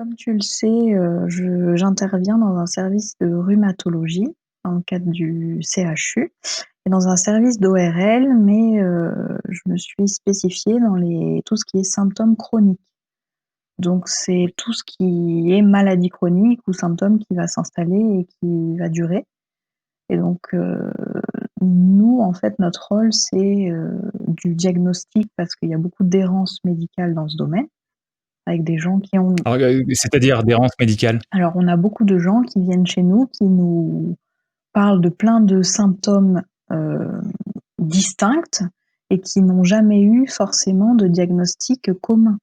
Comme tu le sais, j'interviens dans un service de rhumatologie, dans le cadre du CHU et dans un service d'ORL, mais je me suis spécifiée dans tout ce qui est symptômes chroniques. Donc c'est Oui. tout ce qui est maladie chronique ou symptôme qui va s'installer et qui va durer et donc nous, en fait, notre rôle, c'est, du diagnostic parce qu'il y a beaucoup d'errance médicale dans ce domaine, avec des gens qui ont Alors, c'est-à-dire d'errance médicale? alors on a beaucoup de gens qui viennent chez nous, qui nous parlent de plein de symptômes, distincts et qui n'ont jamais eu forcément de diagnostic commun,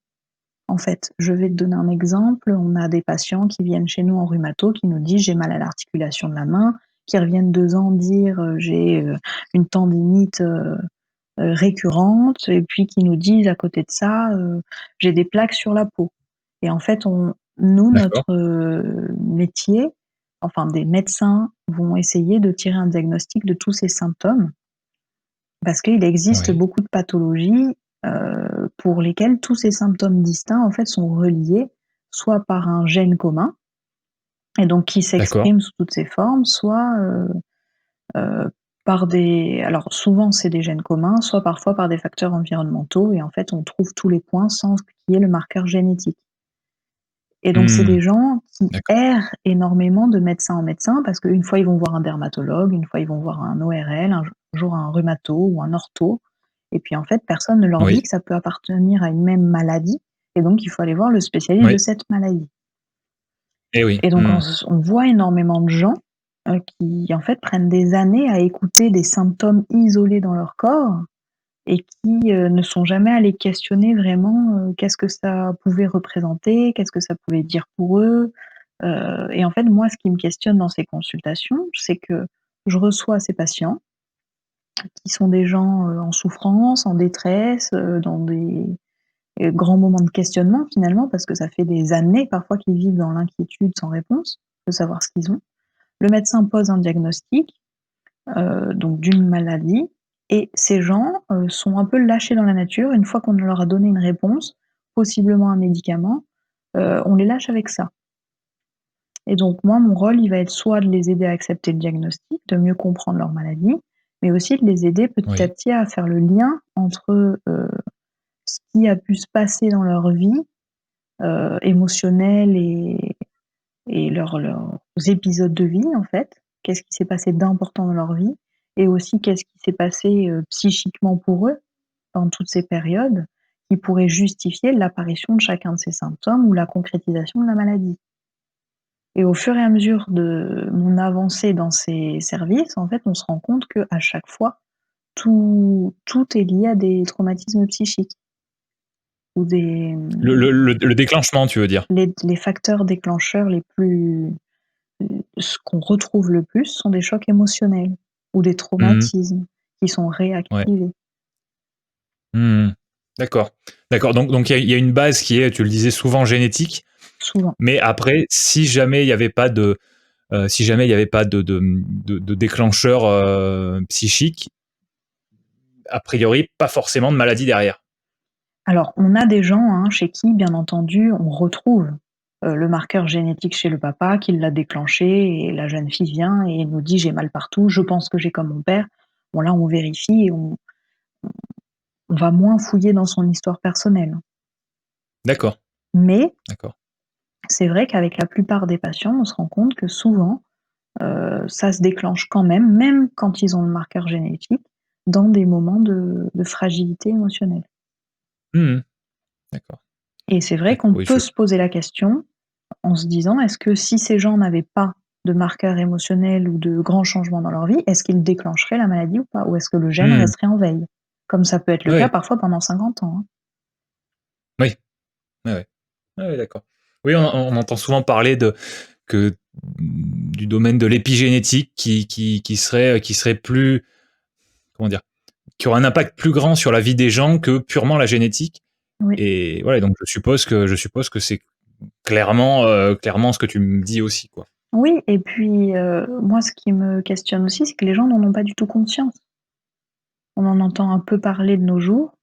en fait. Je vais te donner un exemple, on a des patients qui viennent chez nous en rhumato, qui nous disent: «J'ai mal à l'articulation de la main», qui reviennent 2 ans dire: «J'ai, une tendinite, récurrente» et puis qui nous disent à côté de ça, «J'ai des plaques sur la peau» et en fait, D'accord. notre, métier, enfin des médecins vont essayer de tirer un diagnostic de tous ces symptômes parce qu'il existe Oui. beaucoup de pathologies, pour lesquelles tous ces symptômes distincts, en fait, sont reliés soit par un gène commun et donc qui D'accord. s'exprime sous toutes ses formes, soit, heu, par des alors souvent c'est des gènes communs, soit parfois par des facteurs environnementaux et en fait on trouve tous les points sans qu'il y ait le marqueur génétique. Et donc c'est Mmh. des gens qui D'accord. errent énormément de médecin en médecin parce qu'une fois ils vont voir un dermatologue, une fois ils vont voir un ORL, un jour un rhumato ou un ortho et puis en fait personne ne leur dit Oui. que ça peut appartenir à une même maladie et donc il faut aller voir le spécialiste de Oui. cette maladie. Eh oui. Et donc Mmh. on voit énormément de gens, qui en fait prennent des années à écouter des symptômes isolés dans leur corps et qui, ne sont jamais allés questionner vraiment, qu'est-ce que ça pouvait représenter, qu'est-ce que ça pouvait dire pour eux. Et en fait, moi, ce qui me questionne dans ces consultations, c'est que je reçois ces patients qui sont des gens, en souffrance, en détresse, dans des, grands moments de questionnement finalement, parce que ça fait des années parfois qu'ils vivent dans l'inquiétude sans réponse, de savoir ce qu'ils ont. Le médecin pose un diagnostic, donc d'une maladie et ces gens, sont un peu lâchés dans la nature. Une fois qu'on leur a donné une réponse, possiblement un médicament, on les lâche avec ça. Et donc moi, mon rôle, il va être soit de les aider à accepter le diagnostic, de mieux comprendre leur maladie, mais aussi de les aider petit à Oui. petit à faire le lien entre, ce qui a pu se passer dans leur vie, émotionnelle et leurs épisodes de vie, en fait. Qu'est-ce qui s'est passé d'important dans leur vie et aussi qu'est-ce qui s'est passé, psychiquement pour eux dans toutes ces périodes qui pourrait justifier l'apparition de chacun de ces symptômes ou la concrétisation de la maladie. Et au fur et à mesure de mon avancée dans ces services, en fait, on se rend compte qu'à chaque fois, tout est lié à des traumatismes psychiques ou des, Le déclenchement, tu veux dire? les facteurs déclencheurs les plus ce qu'on retrouve le plus sont des chocs émotionnels ou des Mmh. traumatismes qui sont Ouais. réactivés, Mmh. D'accord. D'accord, donc il y a une base qui est, tu le disais, souvent génétique, souvent. mais après, si jamais il y avait pas de, si jamais il y avait pas de déclencheur, psychique, a priori, pas forcément de maladie derrière? Alors, on a des gens, hein, chez qui, bien entendu, on retrouve, le marqueur génétique chez le papa qui l'a déclenché et la jeune fille vient et nous dit: «J'ai mal partout, je pense que j'ai comme mon père». Bon là, on vérifie et on va moins fouiller dans son histoire personnelle. D'accord, Mais d'accord. c'est vrai qu'avec la plupart des patients, on se rend compte que souvent, ça se déclenche quand même, même quand ils ont le marqueur génétique, dans des moments de fragilité émotionnelle. Mmh. D'accord, Et c'est vrai d'accord, qu'on oui, peut se poser la question en se disant: «Est-ce que si ces gens n'avaient pas de marqueur émotionnel ou de grands changements dans leur vie, est-ce qu'ils déclencheraient la maladie ou pas? Ou est-ce que le gène mmh. resterait en veille?» Comme ça peut être le cas Ouais, parfois pendant 50 ans, hein. oui, ouais, ouais. Ouais, ouais, d'accord. Oui, on entend souvent parler de que du domaine de l'épigénétique qui serait plus, comment dire? Qui aurait un impact plus grand sur la vie des gens que purement la génétique. Oui. Et voilà, donc je suppose que c'est clairement ce que tu me dis aussi, quoi. Oui et puis, moi ce qui me questionne aussi, c'est que les gens n'en ont pas du tout conscience. On en entend un peu parler de nos jours,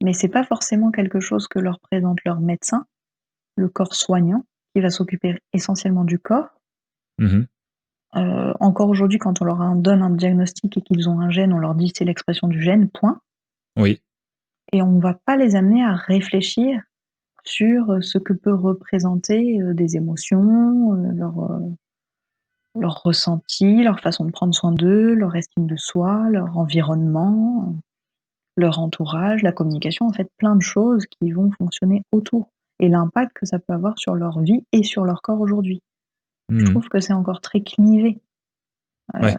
mais c'est pas forcément quelque chose que leur présente leur médecin, le corps soignant, qui va s'occuper essentiellement du corps. Mmh. Encore aujourd'hui, quand on leur donne un diagnostic et qu'ils ont un gène, on leur dit: «C'est l'expression du gène, point», Oui. et on ne va pas les amener à réfléchir sur, ce que peut représenter, des émotions, leur ressenti, leur façon de prendre soin d'eux, leur estime de soi, leur environnement, leur entourage, la communication, en fait, plein de choses qui vont fonctionner autour et l'impact que ça peut avoir sur leur vie et sur leur corps aujourd'hui. Je Mmh. trouve que c'est encore très clivé, Ouais.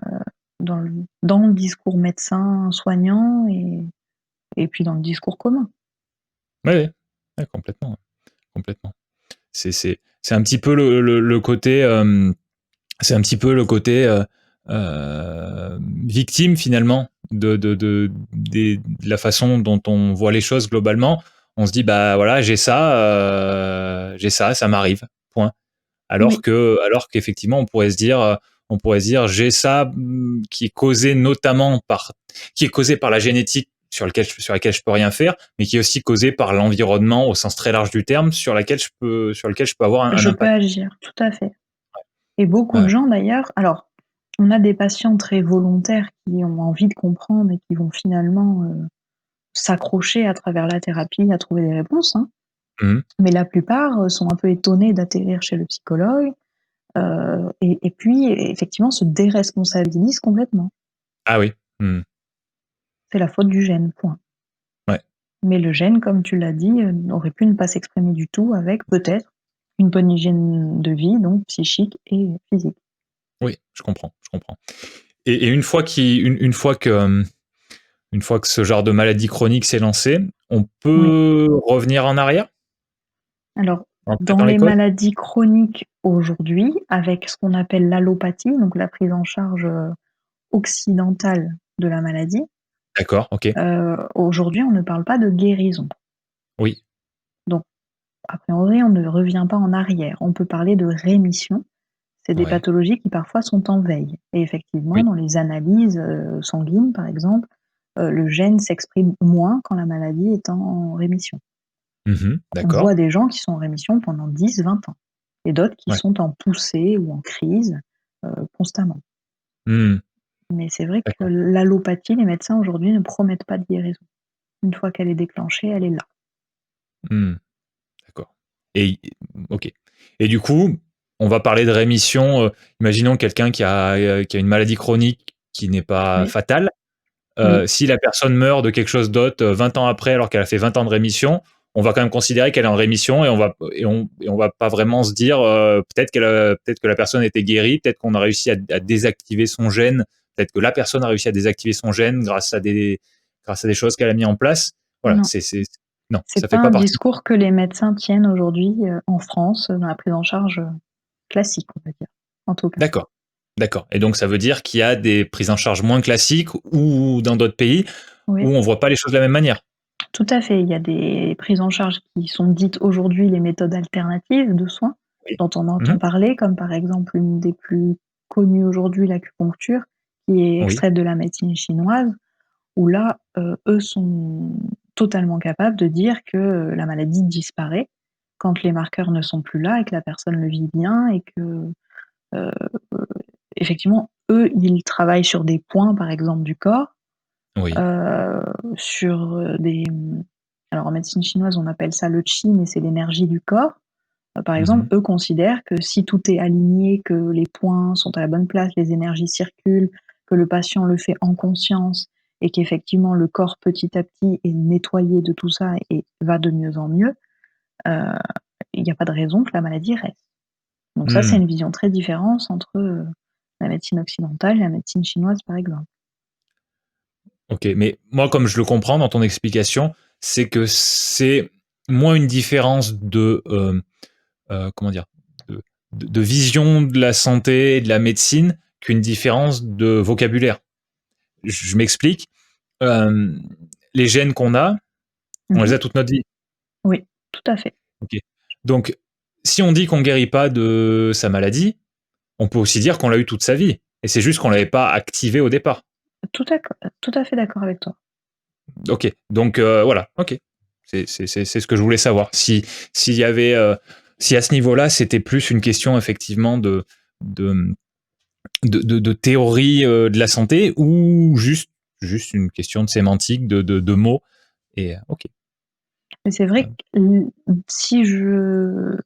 dans le discours médecin-soignant et puis dans le discours commun. Ouais, ouais. Ouais, complètement, ouais. Complètement. C'est un petit peu le côté, c'est un petit peu le côté, victime finalement de la façon dont on voit les choses globalement. On se dit: «Bah, voilà, j'ai ça, ça m'arrive, point». Oui, Alors qu'effectivement, on pourrait se dire: «J'ai ça, qui est causé notamment par qui est causé par la génétique sur laquelle je peux rien faire, mais qui est aussi causé par l'environnement au sens très large du terme sur lequel je peux avoir un je peux impact». agir, tout à fait, et beaucoup de Ouais. gens d'ailleurs, alors, on a des patients très volontaires qui ont envie de comprendre et qui vont finalement, s'accrocher à travers la thérapie à trouver des réponses, hein. Mmh. Mais la plupart, sont un peu étonnés d'atterrir chez le psychologue, et puis effectivement se déresponsabilisent complètement. Ah oui. Mmh. C'est la faute du gène, point. Ouais. Mais le gène, comme tu l'as dit, aurait pu ne pas s'exprimer du tout avec peut-être une bonne hygiène de vie, donc psychique et physique. Oui, je comprends, je comprends. Et une fois que ce genre de maladie chronique s'est lancé, on Oui. peut revenir en arrière? Alors, Rentrer dans dans les les causes? maladies chroniques aujourd'hui, avec ce qu'on appelle l'allopathie, donc la prise en charge, occidentale de la maladie, D'accord, OK. aujourd'hui, on ne parle pas de guérison. Oui. Donc a priori, on ne revient pas en arrière. On peut parler de rémission. C'est des Ouais. pathologies qui parfois sont en veille et effectivement, Oui. dans les analyses, sanguines, par exemple, le gène s'exprime moins quand la maladie est en rémission. Mmh. On D'accord. voit des gens qui sont en rémission pendant 10, 20 ans et d'autres qui Ouais. sont en poussée ou en crise, constamment. Mmh. Mais c'est vrai que D'accord. l'allopathie, les médecins aujourd'hui ne promettent pas de guérison. Une fois qu'elle est déclenchée, elle est là. Mmh. D'accord. Et OK. Et du coup, on va parler de rémission, imaginons quelqu'un qui a une maladie chronique qui n'est pas Oui, fatale. oui, Si la personne meurt de quelque chose d'autre, 20 ans après, alors qu'elle a fait 20 ans de rémission, on va quand même considérer qu'elle est en rémission et on va pas vraiment se dire, peut-être que la personne était guérie, peut-être qu'on a réussi à désactiver son gène, peut-être que la personne a réussi à désactiver son gène grâce à des choses qu'elle a mis en place. Voilà, non. non, ça C'est pas fait pas un partie. discours que les médecins tiennent aujourd'hui, en France, dans la prise en charge, classique, on va dire, en tout cas. D'accord, d'accord, et donc ça veut dire qu'il y a des prises en charge moins classiques ou dans d'autres pays où Oui, on voit pas les choses de la même manière? tout à fait. Il y a des prises en charge qui sont dites aujourd'hui les méthodes alternatives de soins, Oui. dont on Mmh. entend parler, comme par exemple une des plus connues aujourd'hui, l'acupuncture, qui est Oui. extraite de la médecine chinoise, où là, eux sont totalement capables de dire que, la maladie disparaît quand les marqueurs ne sont plus là et que la personne le vit bien et que, heu effectivement, eux, ils travaillent sur des points, par exemple, du corps, Oui. heu, sur, alors en médecine chinoise, on appelle ça le qi, mais c'est l'énergie du corps. Par exemple, Mmh. eux considèrent que si tout est aligné, que les points sont à la bonne place, les énergies circulent, que le patient le fait en conscience et qu'effectivement le corps petit à petit est nettoyé de tout ça et va de mieux en mieux, heu, il n'y a pas de raison que la maladie reste. Donc ça, c'est Mmh. une vision très différente entre, la médecine occidentale et la médecine chinoise, par exemple. OK, mais moi, comme je le comprends dans ton explication, c'est que c'est moins une différence comment dire? De de vision de la santé et de la médecine qu'une différence de vocabulaire. Je m'explique, hem, les gènes qu'on a, on les Mmh. a toute notre vie. Oui, tout à fait. OK. Donc si on dit qu'on guérit pas de sa maladie, on peut aussi dire qu'on l'a eu toute sa vie et c'est juste qu'on l'avait pas activé au départ. Tout à fait d'accord avec toi. OK, donc voilà, OK. C'est ce que je voulais savoir. S'il y avait, si à ce niveau-là, c'était plus une question effectivement de, de théorie de la santé ou juste une question de sémantique, de mots. Et ok. Mais c'est vrai que si je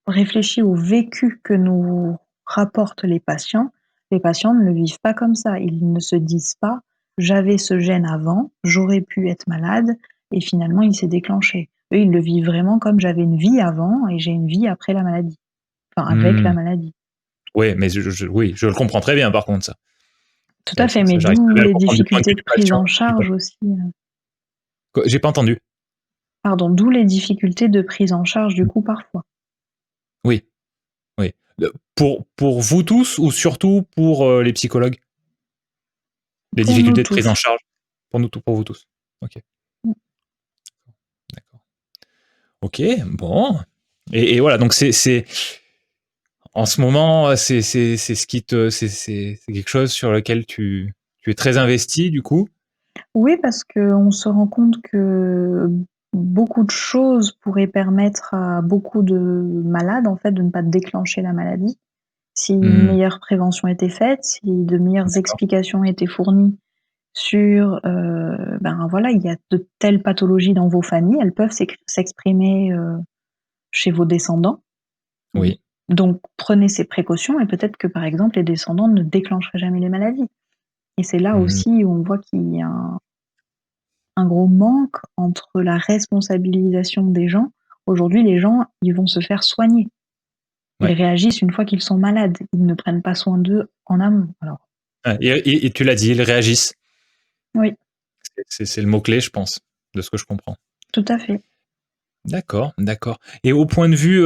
réfléchis au vécu que nous rapportent les patients ne le vivent pas comme ça. Ils ne se disent pas: «J'avais ce gène avant, j'aurais pu être malade et finalement il s'est déclenché». Eux, ils le vivent vraiment comme: «J'avais une vie avant et j'ai une vie après la maladie», enfin avec la Hmm. maladie. Oui, mais oui, je le comprends très bien par contre ça. Tout à fait, mais J'arrive très d'où bien à le les comprendre du point de vue difficultés de du prise patient. en charge aussi, J'ai pas entendu. pardon, d'où les difficultés de prise en charge du coup parfois. Oui, oui. Pour vous tous ou surtout pour les psychologues? Les Pour nous difficultés de prise en tous. charge? Pour vous tous. Ok, Mmh. d'accord. Ok, bon. Et voilà, donc c'est en ce moment, c'est ce qui te, c'est quelque chose sur lequel tu es très investi du coup. Oui, parce qu'on se rend compte que beaucoup de choses pourraient permettre à beaucoup de malades, en fait, de ne pas déclencher la maladie. Si une Hmm, meilleure prévention était faite, si de meilleures d'accord. explications étaient fournies sur, ben, voilà, il y a de telles pathologies dans vos familles, elles peuvent s'exprimer, chez vos descendants. Oui. Donc prenez ces précautions et peut-être que, par exemple, les descendants ne déclencheraient jamais les maladies et c'est là Hmm, aussi où on voit qu'il y a un gros manque entre la responsabilisation des gens. Aujourd'hui, les gens, ils vont se faire soigner. Ils ouais. réagissent une fois qu'ils sont malades. Ils ne prennent pas soin d'eux en amont. Alors, Et tu l'as dit, ils réagissent. oui, C'est le mot-clé, je pense, de ce que je comprends. tout à fait. D'accord, d'accord. Et au point de vue,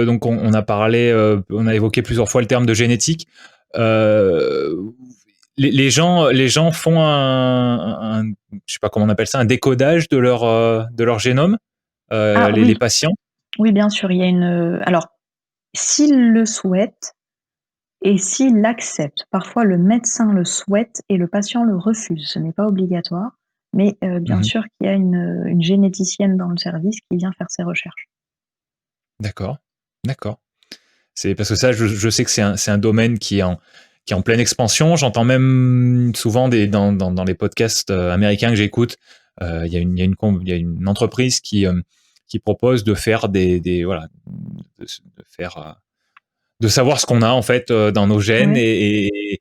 donc on a parlé, on a évoqué plusieurs fois le terme de génétique. Euh, les gens font je sais pas comment on appelle ça, un décodage de leur génome, Ah les oui, patients. oui, bien sûr, il y a alors, s'ils le souhaitent et s'ils l'acceptent, parfois le médecin le souhaite et le patient le refuse. Ce n'est pas obligatoire, mais bien Mhm. sûr qu'il y a une généticienne dans le service qui vient faire ces recherches. D'accord, d'accord. C'est parce que ça, je sais que c'est un domaine qui est en pleine expansion. J'entends même souvent dans les podcasts américains que j'écoute, il y a une entreprise qui propose de faire voilà, de faire, de savoir ce qu'on a en fait dans nos gènes. Ouais,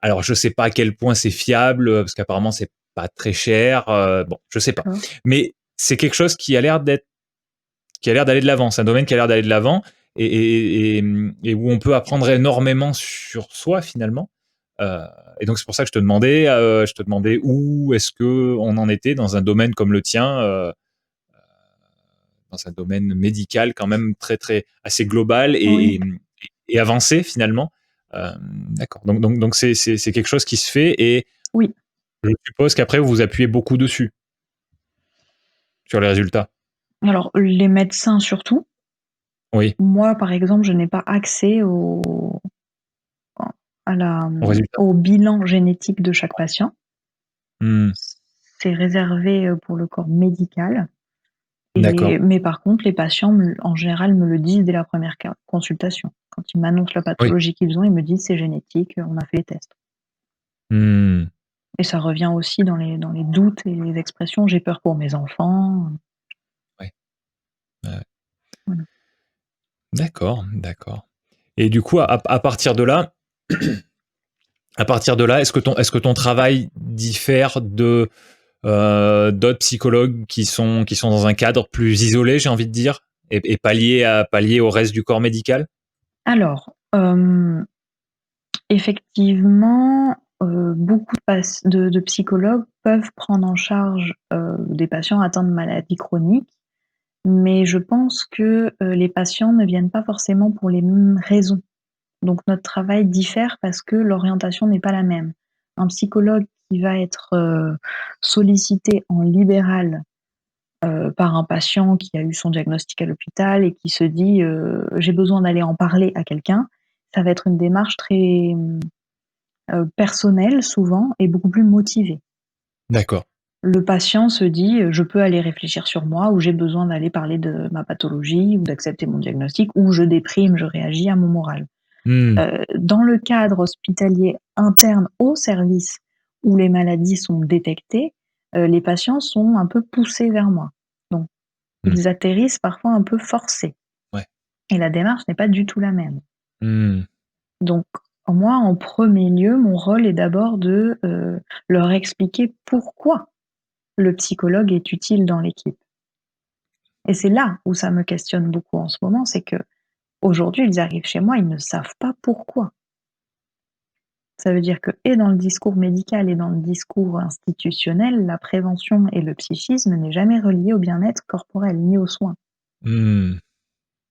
Alors, je sais pas à quel point c'est fiable, parce qu'apparemment c'est pas très cher. Bon, je sais pas, d'accord. mais c'est quelque chose qui a l'air d'aller de l'avant. C'est un domaine qui a l'air d'aller de l'avant et où on peut apprendre énormément sur soi finalement. Euh, et donc c'est pour ça que je te demandais où est-ce que on en était dans un domaine comme le tien, dans un domaine médical quand même très très assez global Oui, et avancé finalement. D'accord. Donc c'est quelque chose qui se fait et oui. je suppose qu'après vous vous appuyez beaucoup dessus sur les résultats. Alors les médecins surtout. Oui, Moi, par exemple, je n'ai pas accès aux résultats. au bilan génétique de chaque patient. Hmm, C'est réservé, pour le corps médical d'accord. mais par contre, les patients en général me le disent dès la première consultation. Quand ils m'annoncent la Oui. pathologie qu'ils ont, ils me disent: «C'est génétique, on a fait les tests» Hmm. et ça revient aussi dans les doutes et les expressions: «J'ai peur pour mes enfants», Ouais. Ouais. voilà. D'accord, d'accord. Et du coup, à partir de là, est-ce que ton travail diffère de d'autres psychologues qui sont dans un cadre plus isolé, j'ai envie de dire, et pallier au reste du corps médical? Alors, effectivement, beaucoup de psychologues peuvent prendre en charge, des patients atteints de maladies chroniques, mais je pense que, les patients ne viennent pas forcément pour les mêmes raisons. Donc notre travail diffère parce que l'orientation n'est pas la même. Un psychologue qui va être, sollicité en libéral, par un patient qui a eu son diagnostic à l'hôpital et qui se dit, «J'ai besoin d'aller en parler à quelqu'un», ça va être une démarche très, personnelle souvent et beaucoup plus motivée. D'accord. Le patient se dit: «Je peux aller réfléchir sur moi» ou «J'ai besoin d'aller parler de ma pathologie ou d'accepter mon diagnostic» ou «Je déprime, je réagis à mon moral». Mmh. Dans le cadre hospitalier interne au service où les maladies sont détectées, les patients sont un peu poussés vers moi. Donc Mmh. ils atterrissent parfois un peu forcés Ouais. et la démarche n'est pas du tout la même. Mmh. Donc moi, en premier lieu, mon rôle est d'abord de, leur expliquer pourquoi le psychologue est utile dans l'équipe et c'est là où ça me questionne beaucoup en ce moment, c'est qu'aujourd'hui, ils arrivent chez moi, ils ne savent pas pourquoi. Ça veut dire que et dans le discours médical et dans le discours institutionnel, la prévention et le psychisme n'est jamais relié au bien-être corporel ni aux soins. Mmh.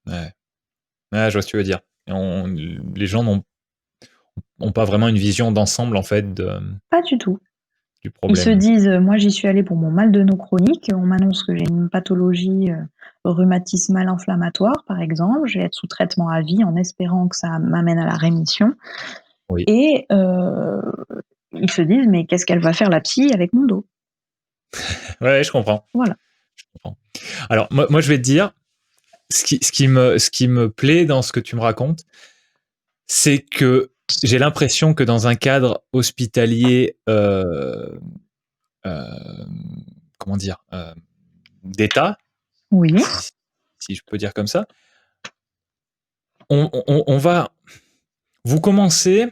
Ouais. Ouais, je vois ce que tu veux dire. Et les gens ont pas vraiment une vision d'ensemble, en fait, Pas du tout. du Ils se problème. disent, «Moi j'y suis allé pour mon mal de dos chronique, on m'annonce que j'ai une pathologie, rhumatismale inflammatoire par exemple, je vais être sous traitement à vie en espérant que ça m'amène à la rémission» Oui. et ils se disent: «Mais qu'est-ce qu'elle va faire la psy avec mon dos?» Ouais, je comprends, Voilà. je comprends. Alors moi, je vais te dire, ce qui me plaît dans ce que tu me racontes, c'est que j'ai l'impression que dans un cadre hospitalier, comment dire? D'État, Oui, si je peux dire comme ça, on va vous commencez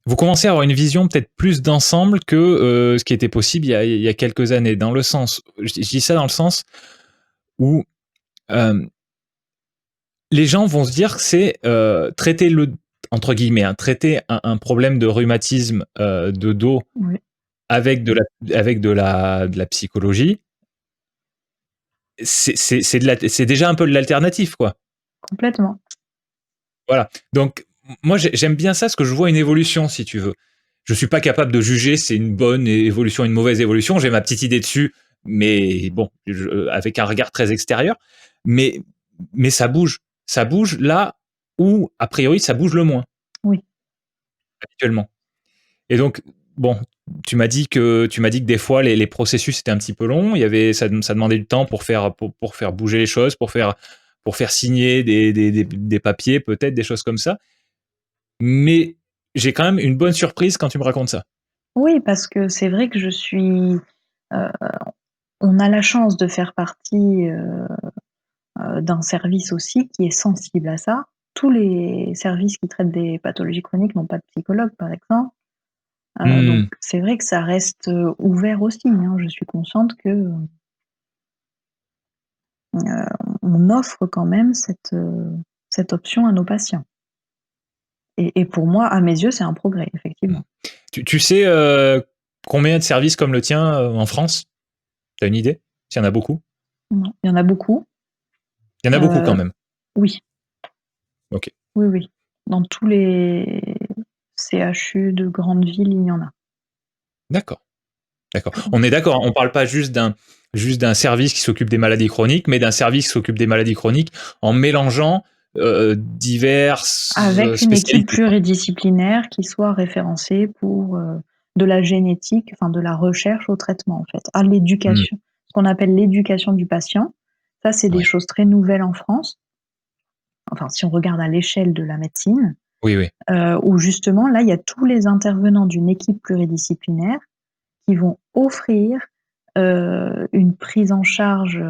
vous commencez à avoir une vision peut-être plus d'ensemble que, ce qui était possible il y a quelques années. Dans le sens je dis ça dans le sens où, hem, les gens vont se dire que c'est, traiter le entre guillemets, hein, traiter un problème de rhumatisme, de dos oui, avec de la psychologie, c'est déjà un peu de l'alternative, quoi. complètement. Voilà. Donc, moi, j'aime bien ça, parce que je vois une évolution, si tu veux. Je suis pas capable de juger c'est une bonne évolution, une mauvaise évolution. J'ai ma petite idée dessus, mais bon, avec un regard très extérieur. Mais, mais ça bouge. Ça bouge là où, a priori, ça bouge le moins, Oui. habituellement. Et donc, bon, tu m'as dit que des fois, les processus étaient un petit peu longs. Ça demandait du temps pour faire bouger les choses, pour faire signer des papiers, peut-être, des choses comme ça. Mais j'ai quand même une bonne surprise quand tu me racontes ça. Oui, parce que c'est vrai que heu, on a la chance de faire partie, d'un service aussi qui est sensible à ça. Tous les services qui traitent des pathologies chroniques n'ont pas de psychologue, par exemple. Donc Mmh. c'est vrai que ça reste, ouvert aussi, hein. Je suis consciente que, on offre quand même cette option à nos patients et pour moi, à mes yeux, c'est un progrès, Mmh. effectivement. Tu sais, combien de services comme le tien, en France? Tu as une idée? S'il y en a beaucoup? Non, il y en a beaucoup. Il y en a beaucoup quand Heu, même? oui, OK, oui, oui. Dans tous les CHU de grandes villes, il y en a. d'accord, d'accord. On est d'accord, on parle pas juste d'un service qui s'occupe des maladies chroniques, mais d'un service qui s'occupe des maladies chroniques en mélangeant, diverses, Avec une équipe spécialités, quoi. pluridisciplinaire qui soit référencée pour, de la génétique, enfin de la recherche au traitement en fait, à Mmh. l'éducation. Ce qu'on appelle l'éducation du patient. Ça, c'est des Ouais. choses très nouvelles en France. Enfin, si on regarde à l'échelle de la médecine, Oui, oui. où justement là, il y a tous les intervenants d'une équipe pluridisciplinaire qui vont offrir, une prise en charge,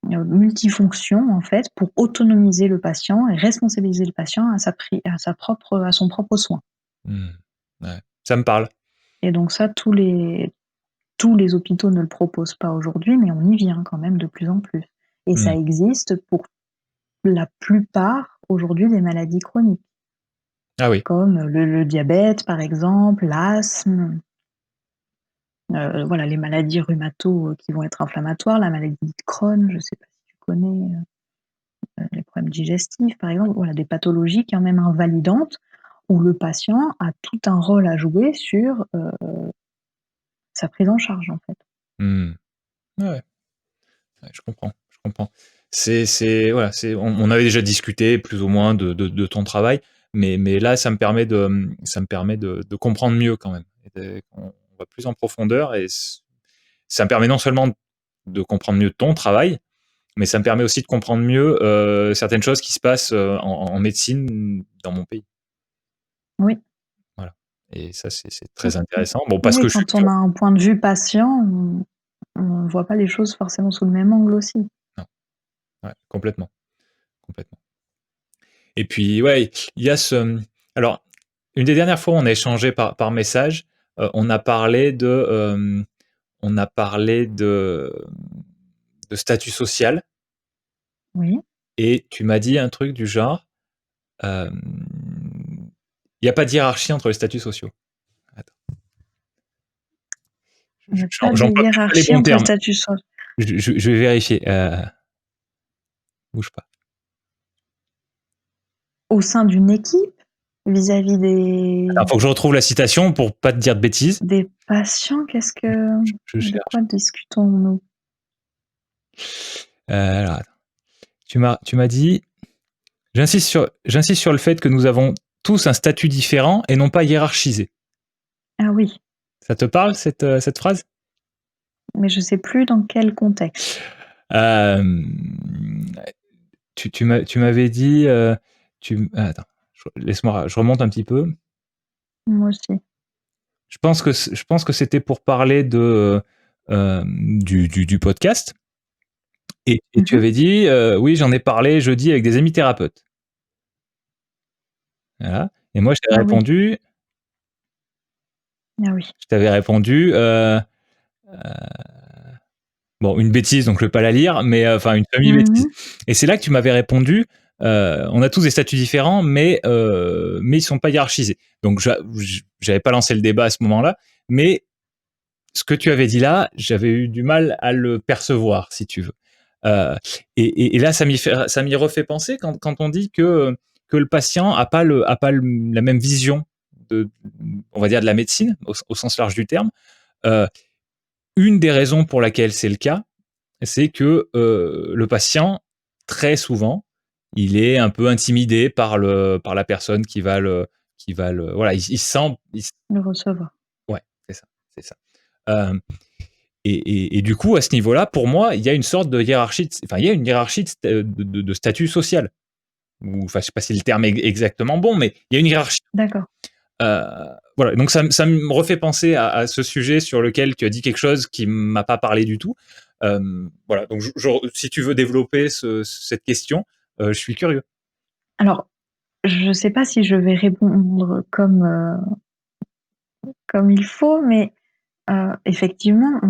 multifonction en fait pour autonomiser le patient et responsabiliser le patient à son propre soin Mmh. Ouais. Ça me parle. et donc ça tous les hôpitaux ne le proposent pas aujourd'hui, mais on y vient quand même de plus en plus et ça Mmh. existe pour la plupart aujourd'hui des maladies chroniques Ah oui. comme le diabète par exemple, l'asthme, voilà les maladies qui vont être inflammatoires, la maladie de Crohn, je ne sais pas si tu connais, les problèmes digestifs par exemple, voilà des pathologies quand même invalidantes où le patient a tout un rôle à jouer sur, sa prise en charge, en fait. Mmh. Ouais, ouais. Ouais, je comprends, je comprends. C'est voilà, on avait déjà discuté plus ou moins de ton travail, mais là, ça me permet de comprendre mieux quand même. Et on plus en profondeur et ça me permet non seulement de comprendre mieux ton travail, mais ça me permet aussi de comprendre mieux certaines choses qui se passent en médecine dans mon pays. Oui. Voilà. Et ça, c'est très intéressant. Bon, parce Oui, que je suis quand on a un point de vue patient, on voit pas les choses forcément sous le même angle aussi. Non. Ouais, complètement. Complètement. Et puis, ouais, il y a ce. Alors, une des dernières fois, on a échangé par message. On a parlé on a parlé de statut social. Oui. Et tu m'as dit un truc du genre, il n'y a pas de hiérarchie entre les statuts sociaux. Attends. Il n'y a pas de J'emploie peut-être pas les hiérarchie bons entre les termes. statuts sociaux. Je vais vérifier. Bouge pas. Au sein d'une équipe, vis-à-vis Il faut que je retrouve la citation pour pas te dire de bêtises. des patients, Je de cherche. quoi discutons-nous? Alors, attends. Tu m'as dit, j'insiste sur le fait que nous avons tous un statut différent et non pas hiérarchisé. Ah oui, Ça te parle, cette phrase? mais je sais plus dans quel contexte. Euh, tu m'avais dit, attends, laisse-moi, je remonte un petit peu. Moi aussi. Je pense que c'était pour parler du podcast. Et tu Mmh. avais dit, oui, j'en ai parlé jeudi avec des amis thérapeutes. Voilà. Et moi, Ah oui, ah oui. je t'avais répondu, bon, une bêtise, donc je vais pas la lire, mais enfin une Mmh semi-bêtise. mh. Et c'est là que tu m'avais répondu, on a tous des statuts différents, mais ils sont pas hiérarchisés. Donc j'avais pas lancé le débat à ce moment-là, mais ce que tu avais dit là, j'avais eu du mal à le percevoir, si tu veux. Euh, et là, ça m'y refait penser quand on dit que le patient a pas la même vision de, on va dire, de la médecine au sens large du terme. Euh, une des raisons pour laquelle c'est le cas, c'est que le patient, très souvent, il est un peu intimidé par la personne voilà, il se sent, Le recevoir. ouais, c'est ça, c'est ça. Euh, et du coup, à ce niveau-là, pour moi, il y a une sorte de hiérarchie, enfin, il y a une hiérarchie de statut social. Ou, enfin, je sais pas si le terme est exactement bon, mais il y a une hiérarchie. D'accord. Voilà, donc ça me refait penser à ce sujet sur lequel tu as dit quelque chose qui m'a pas parlé du tout. Voilà, donc si tu veux développer cette question, je suis curieux. Alors, je sais pas si je vais répondre comme il faut, mais effectivement,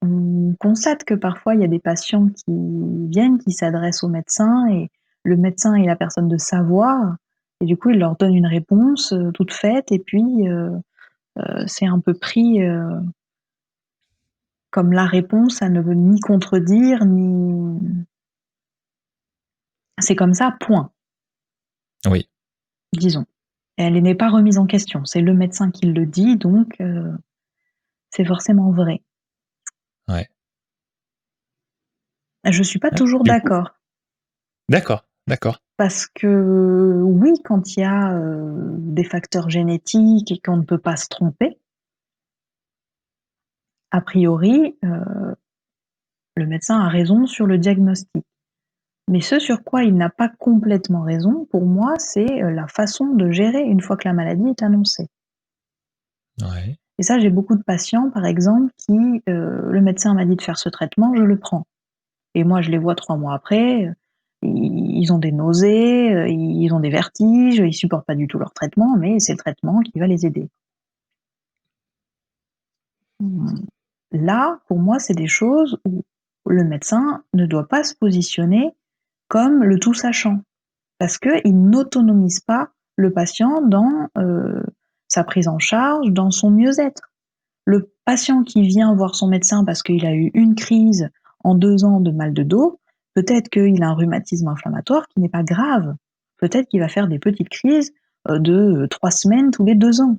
on constate que parfois il y a des patients qui viennent, qui s'adressent au médecin et le médecin est la personne de savoir et du coup, il leur donne une réponse, toute faite et puis, c'est un peu pris, comme la réponse, ça ne veut ni contredire ni c'est comme ça, point, Oui, disons. Elle n'est pas remise en question. C'est le médecin qui le dit donc, c'est forcément vrai. ouais. Je suis pas Ouais, toujours du coup, d'accord. d'accord, d'accord. Parce que oui, quand il y a, des facteurs génétiques et qu'on ne peut pas se tromper, a priori, le médecin a raison sur le diagnostic. Mais ce sur quoi il n'a pas complètement raison, pour moi, c'est, la façon de gérer une fois que la maladie est annoncée. Ouais. Et ça, j'ai beaucoup de patients, par exemple, qui, le médecin m'a dit de faire ce traitement, je le prends. Et moi, je les vois 3 mois après, ils ont des nausées, ils ont des vertiges, ils supportent pas du tout leur traitement, mais c'est le traitement qui va les aider. Mmh. Là, pour moi, c'est des choses où le médecin ne doit pas se positionner comme le tout sachant, parce qu'il n'autonomise pas le patient dans, sa prise en charge, dans son mieux-être. Le patient qui vient voir son médecin parce qu'il a eu une crise en 2 ans de mal de dos, peut-être qu'il a un rhumatisme inflammatoire qui n'est pas grave. Peut-être qu'il va faire des petites crises, de 3 semaines tous les 2 ans.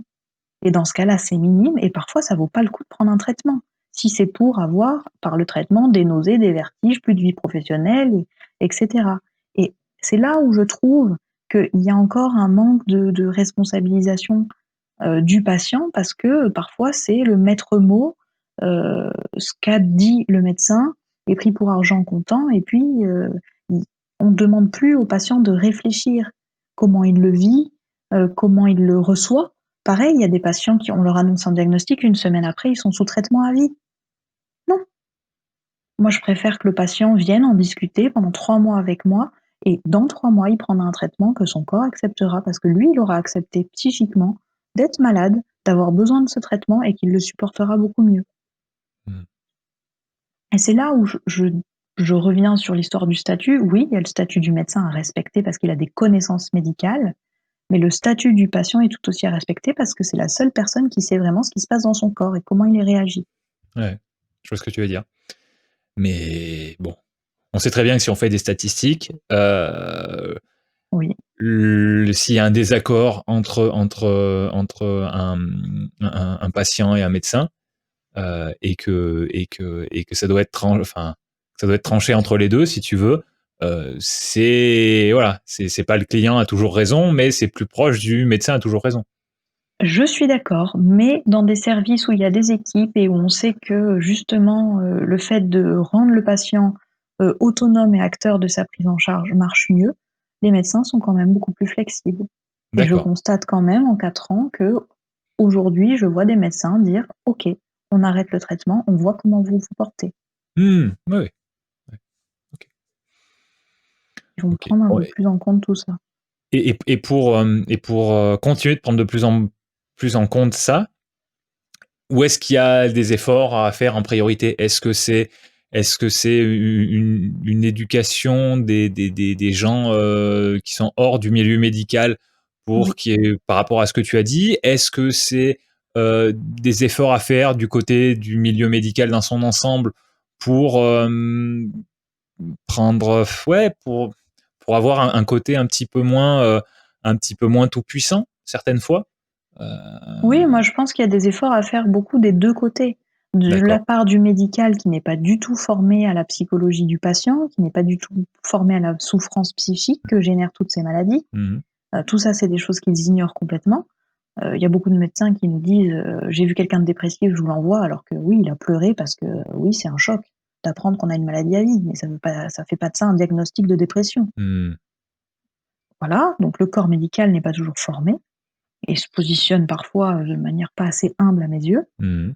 Et dans ce cas-là, c'est minime et parfois ça vaut pas le coup de prendre un traitement. Si c'est pour avoir, par le traitement, des nausées, des vertiges, plus de vie professionnelle et cetera. Et c'est là où je trouve qu'il y a encore un manque de responsabilisation, du patient parce que, parfois c'est le maître mot, ce qu'a dit le médecin est pris pour argent comptant et puis, il on ne demande plus au patient de réfléchir. Comment il le vit, comment il le reçoit. Pareil, il y a des patients qui on leur annonce un diagnostic, une semaine après, ils sont sous traitement à vie. Non, moi je préfère que le patient vienne en discuter pendant 3 mois avec moi et dans 3 mois, il prendra un traitement que son corps acceptera parce que lui, il aura accepté psychiquement d'être malade, d'avoir besoin de ce traitement et qu'il le supportera beaucoup mieux. Mmh. Et c'est là où je reviens sur l'histoire du statut. Oui, il y a le statut du médecin à respecter parce qu'il a des connaissances médicales, mais le statut du patient est tout aussi à respecter parce que c'est la seule personne qui sait vraiment ce qui se passe dans son corps et comment il y réagit. Ouais, je vois ce que tu veux dire. Mais bon, on sait très bien que si on fait des statistiques, Oui. s'il y a un désaccord entre un patient et un médecin, et que ça doit être ça doit être tranché entre les 2 si tu veux, c'est voilà, c'est pas le client a toujours raison, mais c'est plus proche du médecin a toujours raison. Je suis d'accord, mais dans des services où il y a des équipes et où on sait que justement, le fait de rendre le patient, autonome et acteur de sa prise en charge marche mieux, les médecins sont quand même beaucoup plus flexibles et je D'accord. constate quand même en 4 ans qu'aujourd'hui, je vois des médecins dire: «OK, on arrête le traitement, on voit comment vous vous portez». Mmh, oui, oui, ouais, OK, Ils vont OK. prendre un Bon peu plus en compte tout ça. et pour continuer de prendre de plus en compte ça, où est-ce qu'il y a des efforts à faire en priorité? Est-ce que c'est une éducation des gens, qui sont hors du milieu médical Oui. pour qui est par rapport à ce que tu as dit? Est-ce que c'est, des efforts à faire du côté du milieu médical dans son ensemble pour, prendre, ouais, pour avoir un côté un petit peu moins tout puissant, certaines fois? Heu, Oui, moi je pense qu'il y a des efforts à faire beaucoup des 2 côtés. De la d'accord. part du médical qui n'est pas du tout formé à la psychologie du patient, qui n'est pas du tout formé à la souffrance psychique que génèrent toutes ces maladies. Mmh mh. Tout ça, c'est des choses qu'ils ignorent complètement. Il y a beaucoup de médecins qui nous disent, «J'ai vu quelqu'un de dépressif, je vous l'envoie», alors que oui, il a pleuré parce que, oui, c'est un choc d'apprendre qu'on a une maladie à vie, mais ça fait pas de ça un diagnostic de dépression. Mmh. Voilà, donc le corps médical n'est pas toujours formé et se positionne parfois, de manière pas assez humble à mes yeux. Mmh mh.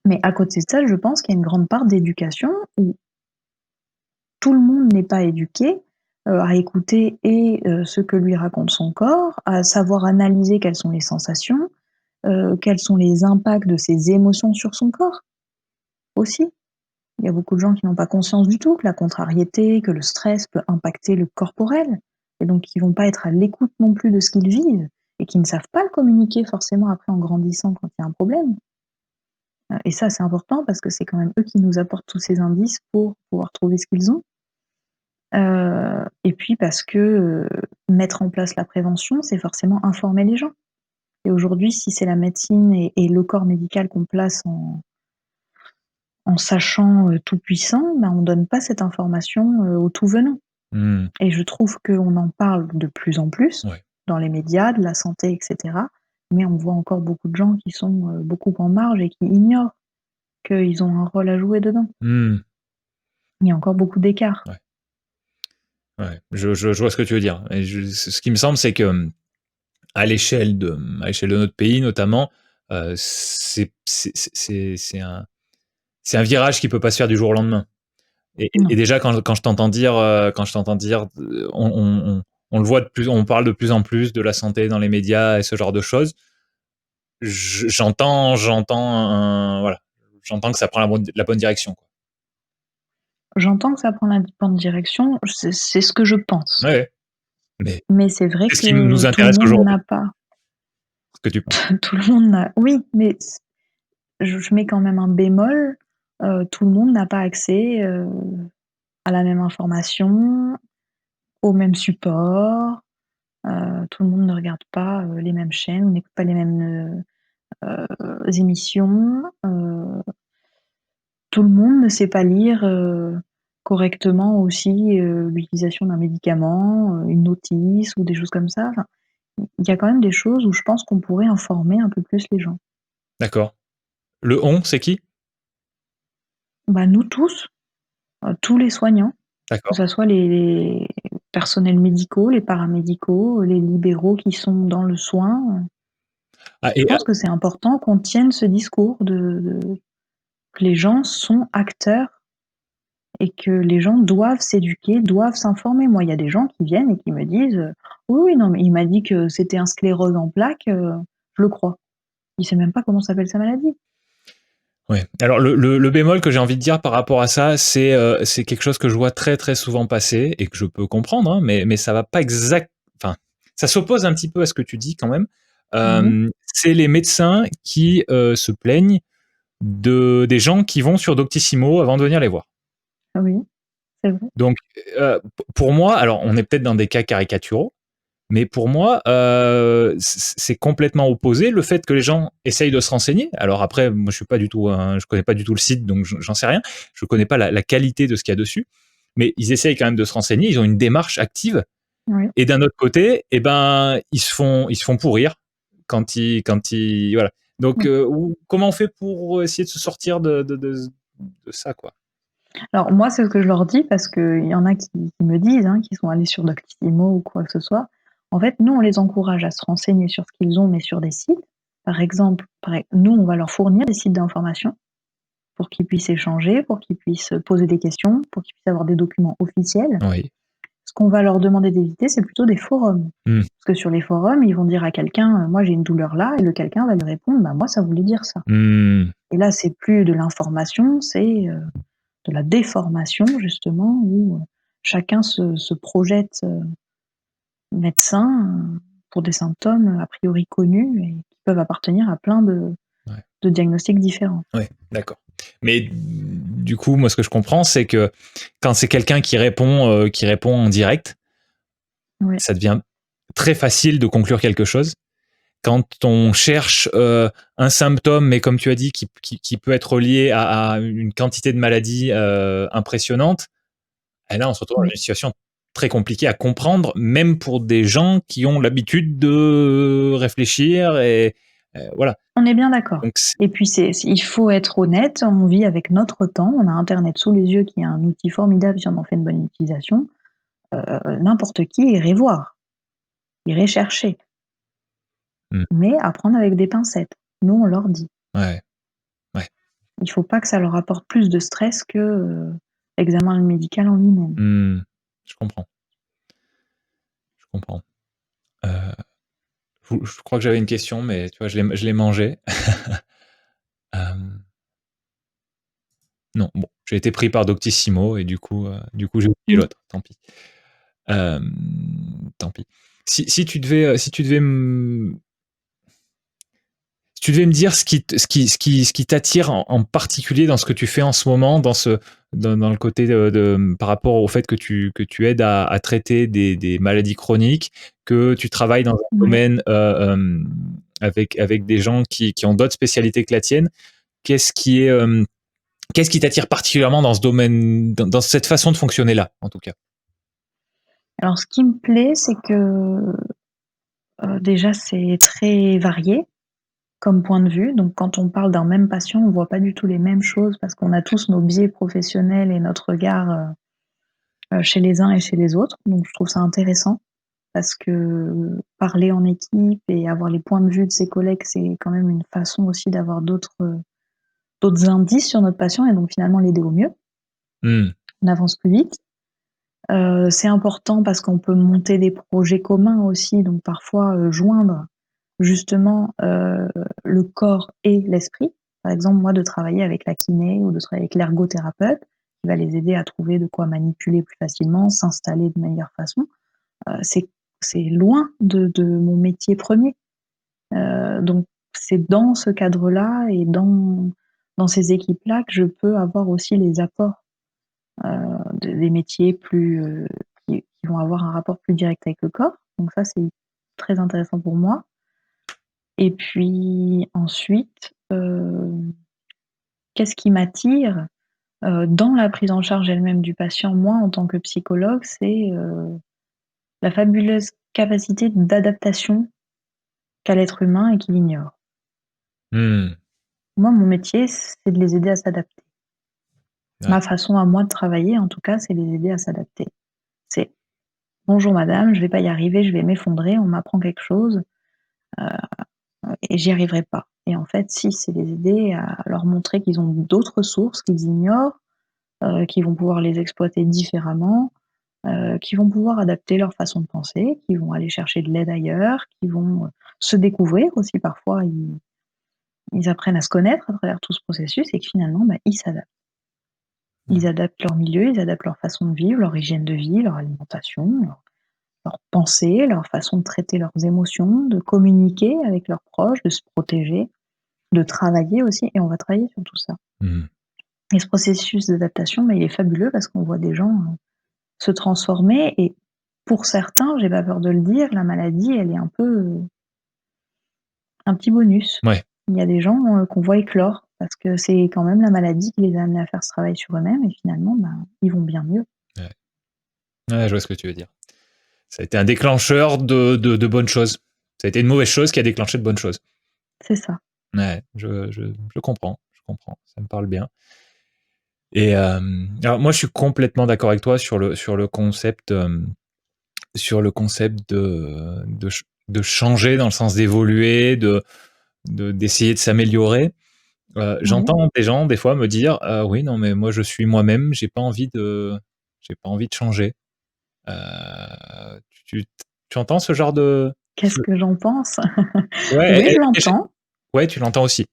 Mais à côté de ça, je pense qu'il y a une grande part d'éducation où tout le monde n'est pas éduqué, à écouter ce que lui raconte son corps, à savoir analyser quelles sont les sensations, quels sont les impacts de ses émotions sur son corps, aussi. Il y a beaucoup de gens qui n'ont pas conscience du tout que la contrariété, que le stress peut impacter le corporel et donc qui vont pas être à l'écoute non plus de ce qu'ils vivent et qui ne savent pas le communiquer forcément après en grandissant quand il y a un problème. Et ça, c'est important parce que c'est quand même eux qui nous apportent tous ces indices pour pouvoir trouver ce qu'ils ont. Et puis parce que, mettre en place la prévention, c'est forcément informer les gens. Et aujourd'hui, si c'est la médecine et le corps médical qu'on place en sachant, tout puissant, ben, on donne pas cette information, au tout venant. Mmh. Et je trouve qu'on en parle de plus en plus Ouais. dans les médias, de la santé et cetera, mais on voit encore beaucoup de gens qui sont, beaucoup en marge et qui ignorent qu'ils ont un rôle à jouer dedans. Mmh. Il y a encore beaucoup d'écart. Ouais, ouais. Je vois ce que tu veux dire et ce qui me semble, c'est que, à l'échelle de notre pays notamment, c'est un virage qui peut pas se faire du jour au lendemain et Non. déjà quand je t'entends dire, on le voit on parle de plus en plus de la santé dans les médias et ce genre de choses. J'entends voilà, j'entends que ça prend la bonne direction, quoi. J'entends que ça prend la bonne direction, c'est ce que je pense. Ouais, ouais, mais Mais c'est vrai c'est ce qui que nous tout le intéresse monde aujourd'hui, n'a pas ce que tu penses. tout le monde n'a oui, mais je mets quand même un bémol, tout le monde n'a pas accès, à la même information, au même support, tout le monde ne regarde pas, les mêmes chaînes ou n'écoute pas les mêmes, émissions, tout le monde ne sait pas lire, correctement aussi, l'utilisation d'un médicament, une notice ou des choses comme ça. Enfin, il y a quand même des choses où je pense qu'on pourrait informer un peu plus les gens. D'accord. Le «on», c'est qui? Bah, nous tous, tous les soignants, que D'accord. ça soit les personnels médicaux, les paramédicaux, les libéraux qui sont dans le soin, Ah je et pense que c'est important qu'on tienne ce discours de que les gens sont acteurs et que les gens doivent s'éduquer, doivent s'informer. Moi, il y a des gens qui viennent et qui me disent: «Oui, oui, non, mais il m'a dit que c'était un sclérose en plaques, je le crois». Il sait même pas comment s'appelle sa maladie. ouais. Alors le bémol que j'ai envie de dire par rapport à ça, c'est quelque chose que je vois très, très souvent passer et que je peux comprendre, hein, mais ça va pas enfin, ça s'oppose un petit peu à ce que tu dis quand même. Oui, C'est les médecins qui, se plaignent des gens qui vont sur Doctissimo avant de venir les voir. oui, c'est vrai. Donc, pour moi, alors on est peut-être dans des cas caricaturaux, mais pour moi, c'est complètement opposé. Le fait que les gens essayent de se renseigner. Alors après, moi, je connais pas du tout le site, donc j'en sais rien. Je connais pas la qualité de ce qu'il y a dessus, mais ils essayent quand même de se renseigner. Ils ont une démarche active. Oui. Et d'un autre côté, eh ben, ils se font pourrir quand ils, voilà. Donc, Oui. comment on fait pour essayer de se sortir de ça, quoi? Alors moi, c'est ce que je leur dis parce qu'il y en a qui me disent, hein, qui sont allés sur Doctissimo ou quoi que ce soit. En fait, nous, on les encourage à se renseigner sur ce qu'ils ont, mais sur des sites. Par exemple, nous, on va leur fournir des sites d'information pour qu'ils puissent échanger, pour qu'ils puissent poser des questions, pour qu'ils puissent avoir des documents officiels. Oui. Ce qu'on va leur demander d'éviter, c'est plutôt des forums. Mmh. Parce que sur les forums, ils vont dire à quelqu'un, «Moi, j'ai une douleur là», et le quelqu'un va lui répondre: «Bah, moi, ça voulait dire ça». Mmh. Et là, c'est plus de l'information, c'est, de la déformation justement où, chacun se projette, médecin, pour des symptômes, a priori connus et qui peuvent appartenir à plein Ouais. de diagnostics différents. Ouais, d'accord. Mais du coup, moi, ce que je comprends, c'est que quand c'est quelqu'un qui répond en direct, Ouais, ça devient très facile de conclure quelque chose. Quand on cherche un symptôme, mais comme tu as dit, qui peut être lié à une quantité de maladies impressionnante, et là, on se retrouve dans oui. une situation très compliquée à comprendre, même pour des gens qui ont l'habitude de réfléchir et voilà. On est bien d'accord. Donc, Et puis il faut être honnête, on vit avec notre temps, on a internet sous les yeux qui est un outil formidable si on en fait une bonne utilisation. N'importe qui irait voir, irait chercher, mmh, mais à prendre avec des pincettes. Nous, on leur dit. ouais, ouais, Il faut pas que ça leur apporte plus de stress que, l'examen médical en lui-même. mmh, je comprends, je comprends. Heu, je crois que j'avais une question, mais tu vois, je l'ai mangée. Hem, non, bon, j'ai été pris par Doctissimo et du coup, j'ai oublié Mmh. l'autre, tant pis. Tant pis. Si tu devais, si tu devais me dire ce qui t'attire en particulier dans ce que tu fais en ce moment, dans le côté par rapport au fait que tu aides à traiter des maladies chroniques, que tu travailles dans un Ouais. domaine, avec des gens qui ont d'autres spécialités que la tienne, qu'est-ce qui est, qu'est-ce qui t'attire particulièrement dans ce domaine, dans cette façon de fonctionner-là, en tout cas? Alors ce qui me plaît, c'est que, déjà c'est très varié comme point de vue. Donc quand on parle d'un même patient, on voit pas du tout les mêmes choses parce qu'on a tous nos biais professionnels et notre regard, chez les uns et chez les autres. Donc je trouve ça intéressant parce que parler en équipe et avoir les points de vue de ses collègues, c'est quand même une façon aussi d'avoir d'autres indices sur notre patient et donc finalement l'aider au mieux. Mmh. On avance plus vite. C'est important parce qu'on peut monter des projets communs aussi, donc parfois, joindre justement, le corps et l'esprit. Par exemple, moi, de travailler avec la kiné ou de travailler avec l'ergothérapeute qui va les aider à trouver de quoi manipuler plus facilement, s'installer de meilleure façon. C'est loin de mon métier premier. Donc c'est dans ce cadre-là et dans ces équipes-là que je peux avoir aussi les apports, des métiers plus, qui vont avoir un rapport plus direct avec le corps. Donc ça, c'est très intéressant pour moi. Et puis ensuite, qu'est-ce qui m'attire, dans la prise en charge elle-même du patient, moi, en tant que psychologue, c'est, la fabuleuse capacité d'adaptation qu'a l'être humain et qu'il ignore. Mmh. Moi, mon métier, c'est de les aider à s'adapter. Ouais. Ma façon à moi de travailler, en tout cas, c'est les aider à s'adapter. C'est: «Bonjour madame, je vais pas y arriver, je vais m'effondrer, on m'apprend quelque chose, et j'y arriverai pas». Et en fait, si, c'est les aider à leur montrer qu'ils ont d'autres ressources qu'ils ignorent, qu'ils vont pouvoir les exploiter différemment, qui vont pouvoir adapter leur façon de penser, qui vont aller chercher de l'aide ailleurs, qui vont, se découvrir aussi parfois. Ils apprennent à se connaître à travers tout ce processus et que finalement, bah, ils s'adaptent. Ils Mmh. adaptent leur milieu, ils adaptent leur façon de vivre, leur hygiène de vie, leur alimentation, leur pensée, leur façon de traiter leurs émotions, de communiquer avec leurs proches, de se protéger, de travailler aussi, et on va travailler sur tout ça. Mmh. Et ce processus d'adaptation, bah, il est fabuleux parce qu'on voit des gens, se transformer. Et pour certains, j'ai pas peur de le dire, la maladie, elle est un peu, un petit bonus. Ouais. Il y a des gens, qu'on voit éclore parce que c'est quand même la maladie qui les a amenés à faire ce travail sur eux-mêmes et finalement, ben, ils vont bien mieux. Ouais. Ouais, je vois ce que tu veux dire. Ça a été un déclencheur de bonnes choses. Ça a été une mauvaise chose qui a déclenché de bonnes choses. C'est ça. Ouais, je comprends, je comprends, ça me parle bien. Et alors moi, je suis complètement d'accord avec toi sur le concept de changer dans le sens d'évoluer, d'essayer de s'améliorer. Oui. J'entends des gens, des fois, me dire: «Oui, non, mais moi, je suis moi-même, j'ai pas envie de changer». Heu, tu tu entends ce genre de Qu'est-ce que j'en pense? ouais, Oui, je et l'entends. ouais, tu l'entends aussi?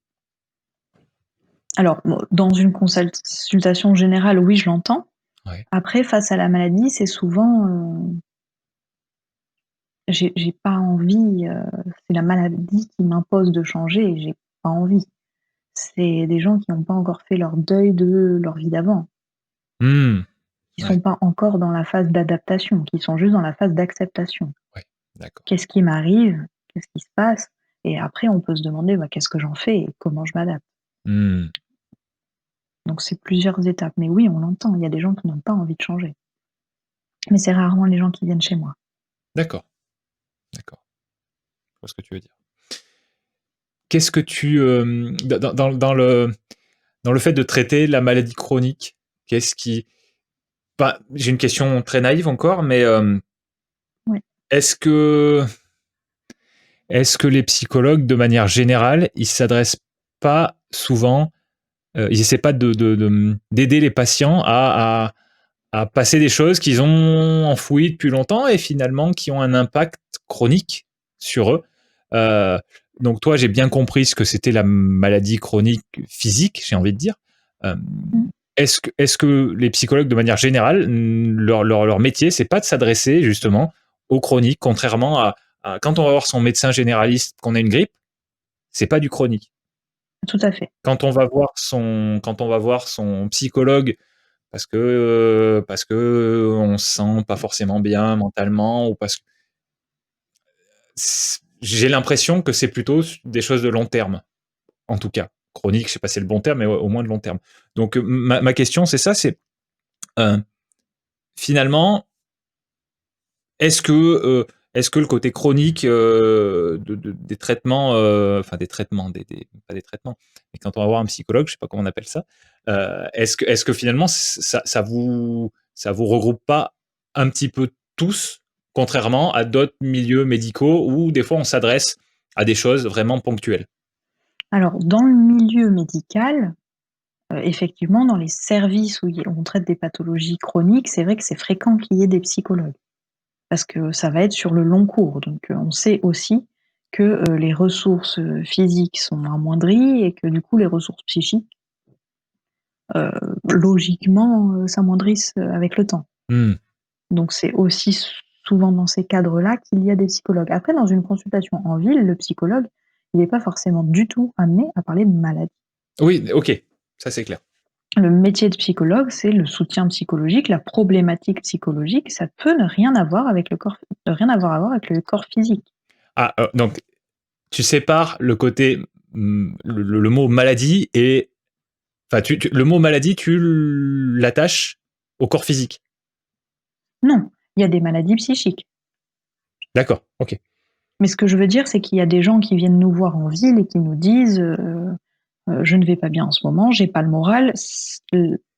Alors, bon, dans une consultation générale, oui, je l'entends. Ouais. Après, face à la maladie, c'est souvent, j'ai pas envie, c'est la maladie qui m'impose de changer et j'ai pas envie. C'est des gens qui n'ont pas encore fait leur deuil de leur vie d'avant, Mmh. qui Ouais, sont pas encore dans la phase d'adaptation, qui sont juste dans la phase d'acceptation. ouais, d'accord. Qu'est-ce qui m'arrive? Qu'est-ce qui se passe? Et après on peut se demander: «Bah, qu'est-ce que j'en fais et comment je m'adapte?» Mmh. Donc c'est plusieurs étapes. Mais oui, on l'entend, il y a des gens qui n'ont pas envie de changer. Mais c'est rarement les gens qui viennent chez moi. D'accord, d'accord. Je vois ce que tu veux dire. Qu'est-ce que tu, dans le fait de traiter la maladie chronique, qu'est-ce qui bah, j'ai une question très naïve encore, mais, Ouais. est-ce que est-ce que les psychologues, de manière générale, ils s'adressent pas souvent, ils essaient pas d'aider les patients à passer des choses qu'ils ont enfouies depuis longtemps et finalement qui ont un impact chronique sur eux. Euh, donc toi, j'ai bien compris ce que c'était la maladie chronique physique, j'ai envie de dire. Euh, Mmh. est-ce que les psychologues, de manière générale, leur métier, c'est pas de s'adresser justement aux chroniques, contrairement à quand on va voir son médecin généraliste qu'on a une grippe, c'est pas du chronique. Tout à fait. Quand on va voir son psychologue parce que on se sent pas forcément bien mentalement ou parce que j'ai l'impression que c'est plutôt des choses de long terme, en tout cas. Chronique, je sais pas si c'est le bon terme, mais au moins de long terme. Donc ma question, c'est ça, c'est euh, finalement, est-ce que, euh, est-ce que le côté chronique des traitements, enfin des traitements, pas des traitements, mais quand on va voir un psychologue, je sais pas comment on appelle ça, est-ce que finalement ça vous regroupe pas un petit peu tous, contrairement à d'autres milieux médicaux où des fois on s'adresse à des choses vraiment ponctuelles. Alors dans le milieu médical, effectivement, dans les services où on traite des pathologies chroniques, c'est vrai que c'est fréquent qu'il y ait des psychologues. Parce que ça va être sur le long cours. Donc, on sait aussi que, les ressources, physiques sont amoindries et que du coup les ressources psychiques, heu, logiquement, s'amoindrissent, avec le temps. Mmh. Donc c'est aussi souvent dans ces cadres-là qu'il y a des psychologues. Après dans une consultation en ville, le psychologue, il est pas forcément du tout amené à parler de maladie. Oui, ok, ça c'est clair. Le métier de psychologue, c'est le soutien psychologique, la problématique psychologique, ça peut ne rien avoir avec le corps, rien avoir à voir avec le corps physique. Ah, donc tu sépares le côté, le mot maladie et enfin, le mot maladie, tu l'attaches au corps physique. Non, il y a des maladies psychiques. D'accord, OK. Mais ce que je veux dire, c'est qu'il y a des gens qui viennent nous voir en ville et qui nous disent, «Je ne vais pas bien en ce moment, j'ai pas le moral».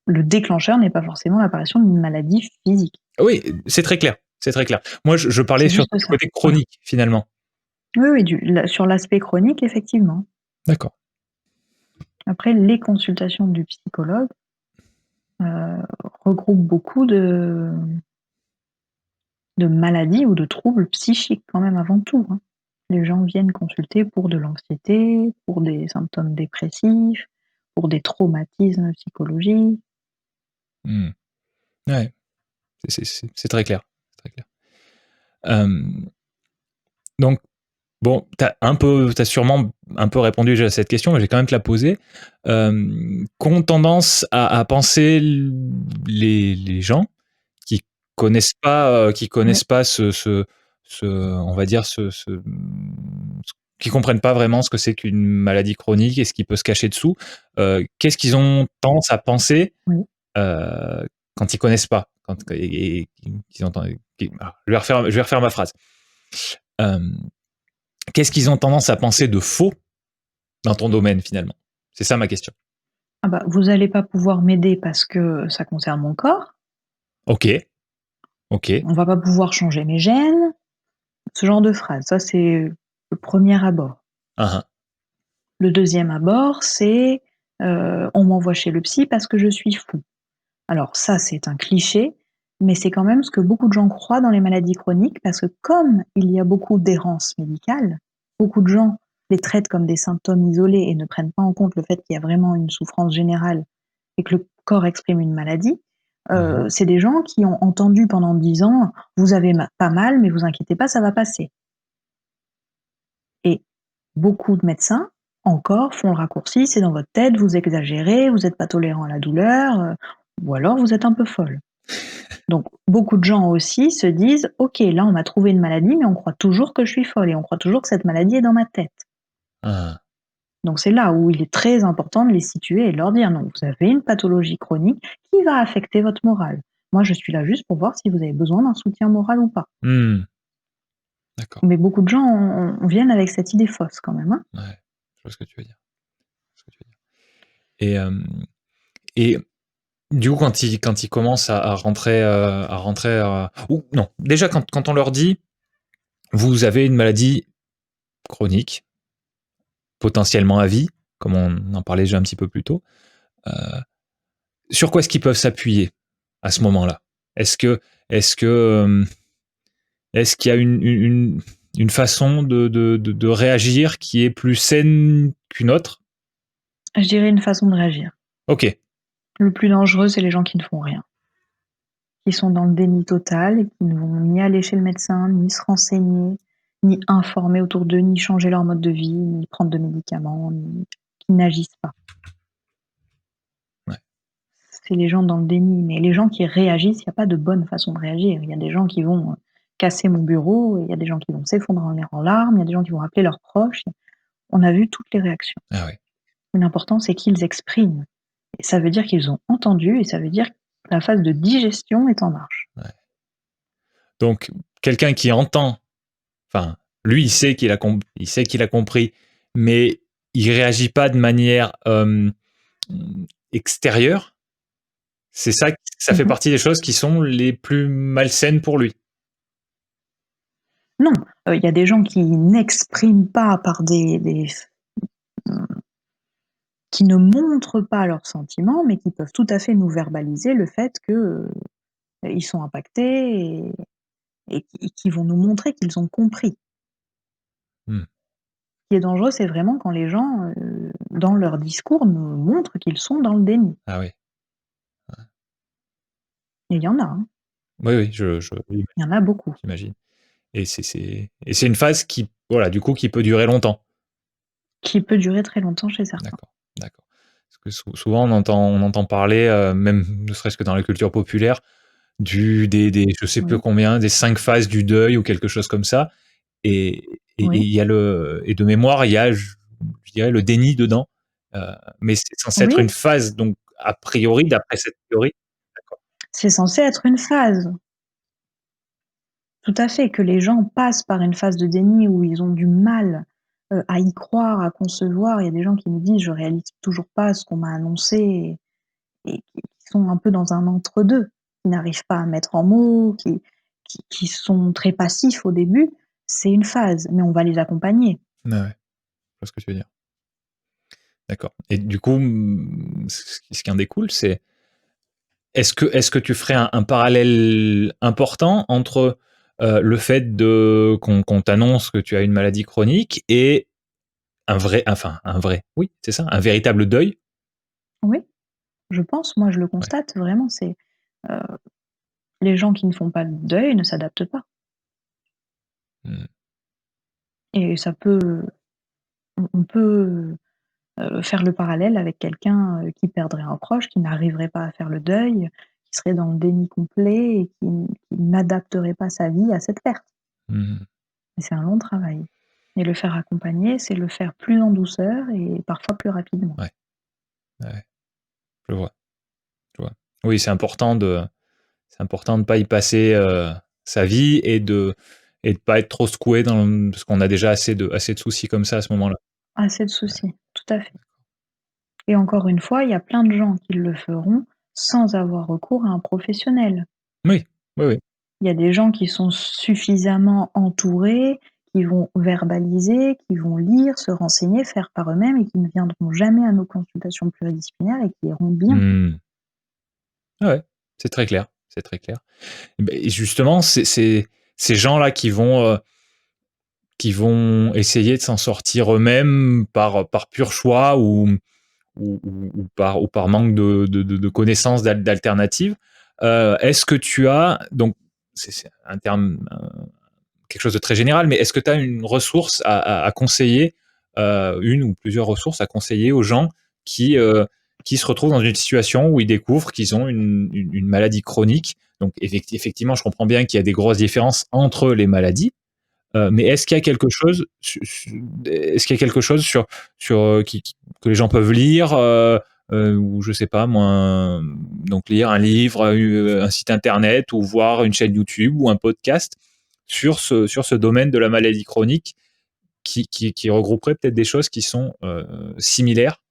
Le déclencheur n'est pas forcément l'apparition d'une maladie physique. Oui, c'est très clair, c'est très clair. Moi, je parlais C'est surtout juste du ça, côté voilà. chronique, finalement. Oui, oui, sur l'aspect chronique, effectivement. D'accord. Après, les consultations du psychologue, regroupent beaucoup de maladies ou de troubles psychiques quand même avant tout, hein. Les gens viennent consulter pour de l'anxiété, pour des symptômes dépressifs, pour des traumatismes psychologiques. Mmh. Ouais, c'est très clair, c'est très clair. Hem, donc bon, tu as sûrement un peu répondu déjà à cette question, mais je vais quand même te la poser. Qu'ont tendance à penser les gens qui Ouais. connaissent pas ce on va dire qui comprennent pas vraiment ce que c'est qu'une maladie chronique et ce qui peut se cacher dessous. Qu'est-ce qu'ils ont tendance à penser, Oui. quand ils connaissent pas? Quand et qu'ils entendent je vais refaire ma phrase. Hem, qu'est-ce qu'ils ont tendance à penser de faux dans ton domaine finalement? C'est ça ma question. Ah bah, vous allez pas pouvoir m'aider parce que ça concerne mon corps. OK, OK. On va pas pouvoir changer mes gènes. Ce genre de phrase. Ça, c'est le premier abord. Hein, hein. Le deuxième abord, c'est, on m'envoie chez le psy parce que je suis fou. Alors ça, c'est un cliché, mais c'est quand même ce que beaucoup de gens croient dans les maladies chroniques parce que comme il y a beaucoup d'errance médicale, beaucoup de gens les traitent comme des symptômes isolés et ne prennent pas en compte le fait qu'il y a vraiment une souffrance générale et que le corps exprime une maladie. Mmh. C'est des gens qui ont entendu pendant 10 ans: «Vous avez pas mal, mais vous inquiétez pas, ça va passer». Et beaucoup de médecins, encore, font le raccourci: «C'est dans votre tête, vous exagérez, vous êtes pas tolérant à la douleur, ou alors vous êtes un peu folle». Donc beaucoup de gens aussi se disent: «OK, là on m'a trouvé une maladie, mais on croit toujours que je suis folle et on croit toujours que cette maladie est dans ma tête». Hein. Donc c'est là où il est très important de les situer et de leur dire: «Non, vous avez une pathologie chronique qui va affecter votre morale. Moi, je suis là juste pour voir si vous avez besoin d'un soutien moral ou pas». Mmh. D'accord. Mais beaucoup de gens viennent avec cette idée fausse quand même, hein. Ouais, je vois ce que tu veux dire. Je vois ce que tu veux dire. Et et du coup, quand ils commencent à rentrer, ou non, déjà quand on leur dit: «Vous avez une maladie chronique, potentiellement à vie», comme on en parlait déjà un petit peu plus tôt, heu, sur quoi est-ce qu'ils peuvent s'appuyer à ce moment-là? Est-ce que est-ce que, est-ce qu'il y a une façon de réagir qui est plus saine qu'une autre? Je dirais une façon de réagir. OK. Le plus dangereux, c'est les gens qui ne font rien, qui sont dans le déni total et qui ne vont ni aller chez le médecin, ni se renseigner, ni informer autour d'eux, ni changer leur mode de vie, ni prendre de médicaments, ni qui n'agissent pas. Ouais. C'est les gens dans le déni, mais les gens qui réagissent, il y a pas de bonne façon de réagir. Il y a des gens qui vont, casser mon bureau, et il y a des gens qui vont s'effondrer en larmes, il y a des gens qui vont appeler leurs proches. On a vu toutes les réactions. Ah ouais. L'important, c'est qu'ils expriment et ça veut dire qu'ils ont entendu et ça veut dire que la phase de digestion est en marche. Ouais. Donc quelqu'un qui entend, enfin, lui, il sait qu'il a compris, mais il réagit pas de manière, extérieure. C'est ça, ça Mmh fait mh. partie des choses qui sont les plus malsaines pour lui. Non, il y a des gens qui n'expriment pas par qui ne montrent pas leurs sentiments, mais qui peuvent tout à fait nous verbaliser le fait que, ils sont impactés et qui vont nous montrer qu'ils ont compris. Mmh. Ce qui est dangereux, c'est vraiment quand les gens, dans leur discours, nous montrent qu'ils sont dans le déni. Ah oui. Et il y en a, hein, Oui, oui, oui, il y en a beaucoup, j'imagine. Et c'est une phase qui, voilà, du coup, qui peut durer longtemps. qui peut durer très longtemps chez certains. D'accord, d'accord. Parce que souvent on entend parler, même ne serait-ce que dans la culture populaire, des je sais plus Oui, combien, des 5 phases du deuil ou quelque chose comme ça. Et et oui, il y a et de mémoire, il y a, je dirais, le déni dedans, heu, mais c'est censé être une oui, phase, donc a priori, d'après cette théorie, d'accord. c'est censé être une phase. Tout à fait, que les gens passent par une phase de déni où ils ont du mal, à y croire, à concevoir. Il y a des gens qui me disent: «Je réalise toujours pas ce qu'on m'a annoncé», et qui sont un peu dans un entre-deux, qui n'arrivent pas à mettre en mots, qui sont très passifs au début. C'est une phase, mais on va les accompagner. Ouais, ouais, je vois ce que tu veux dire. D'accord et du coup, ce qui en découle, c'est est-ce que tu ferais un parallèle important entre, le fait de qu'on t'annonce que tu as une maladie chronique et un vrai oui, c'est ça, un véritable deuil? Oui, je pense, moi je le Ouais. constate vraiment, c'est, heu, les gens qui ne font pas le deuil ne s'adaptent pas, Mmh. et ça peut on peut, faire le parallèle avec quelqu'un, qui perdrait un proche, qui n'arriverait pas à faire le deuil, qui serait dans le déni complet et qui n'adapterait pas sa vie à cette perte. Mmh. Et c'est un long travail, et le faire accompagner, c'est le faire plus en douceur et parfois plus rapidement. Ouais, ouais, je vois, je vois. Oui, c'est important de pas y passer, sa vie et de pas être trop secoué parce qu'on a déjà assez de soucis comme ça à ce moment-là. Assez de soucis, tout à fait, et encore une fois, il y a plein de gens qui le feront sans avoir recours à un professionnel. Oui, oui, oui. Il y a des gens qui sont suffisamment entourés, qui vont verbaliser, qui vont lire, se renseigner, faire par eux-mêmes et qui ne viendront jamais à nos consultations pluridisciplinaires et qui iront bien. Mmh. Ouais, ouais, c'est très clair, c'est très clair. Et justement, c'est ces gens-là qui vont essayer de s'en sortir eux-mêmes par pur choix ou par manque de connaissances d'alternatives. Est-ce que tu as donc c'est un terme, quelque chose de très général, mais est-ce que tu as une ressource à conseiller, une ou plusieurs ressources à conseiller aux gens qui, heu, qui se retrouvent dans une situation où ils découvrent qu'ils ont une maladie chronique? Donc effectivement, je comprends bien qu'il y a des grosses différences entre les maladies, mais est-ce qu'il y a quelque chose que les gens peuvent lire, ou je sais pas moi, donc lire un livre, un site internet ou voir une chaîne YouTube ou un podcast sur ce domaine de la maladie chronique qui regrouperait peut-être des choses qui sont, similaires,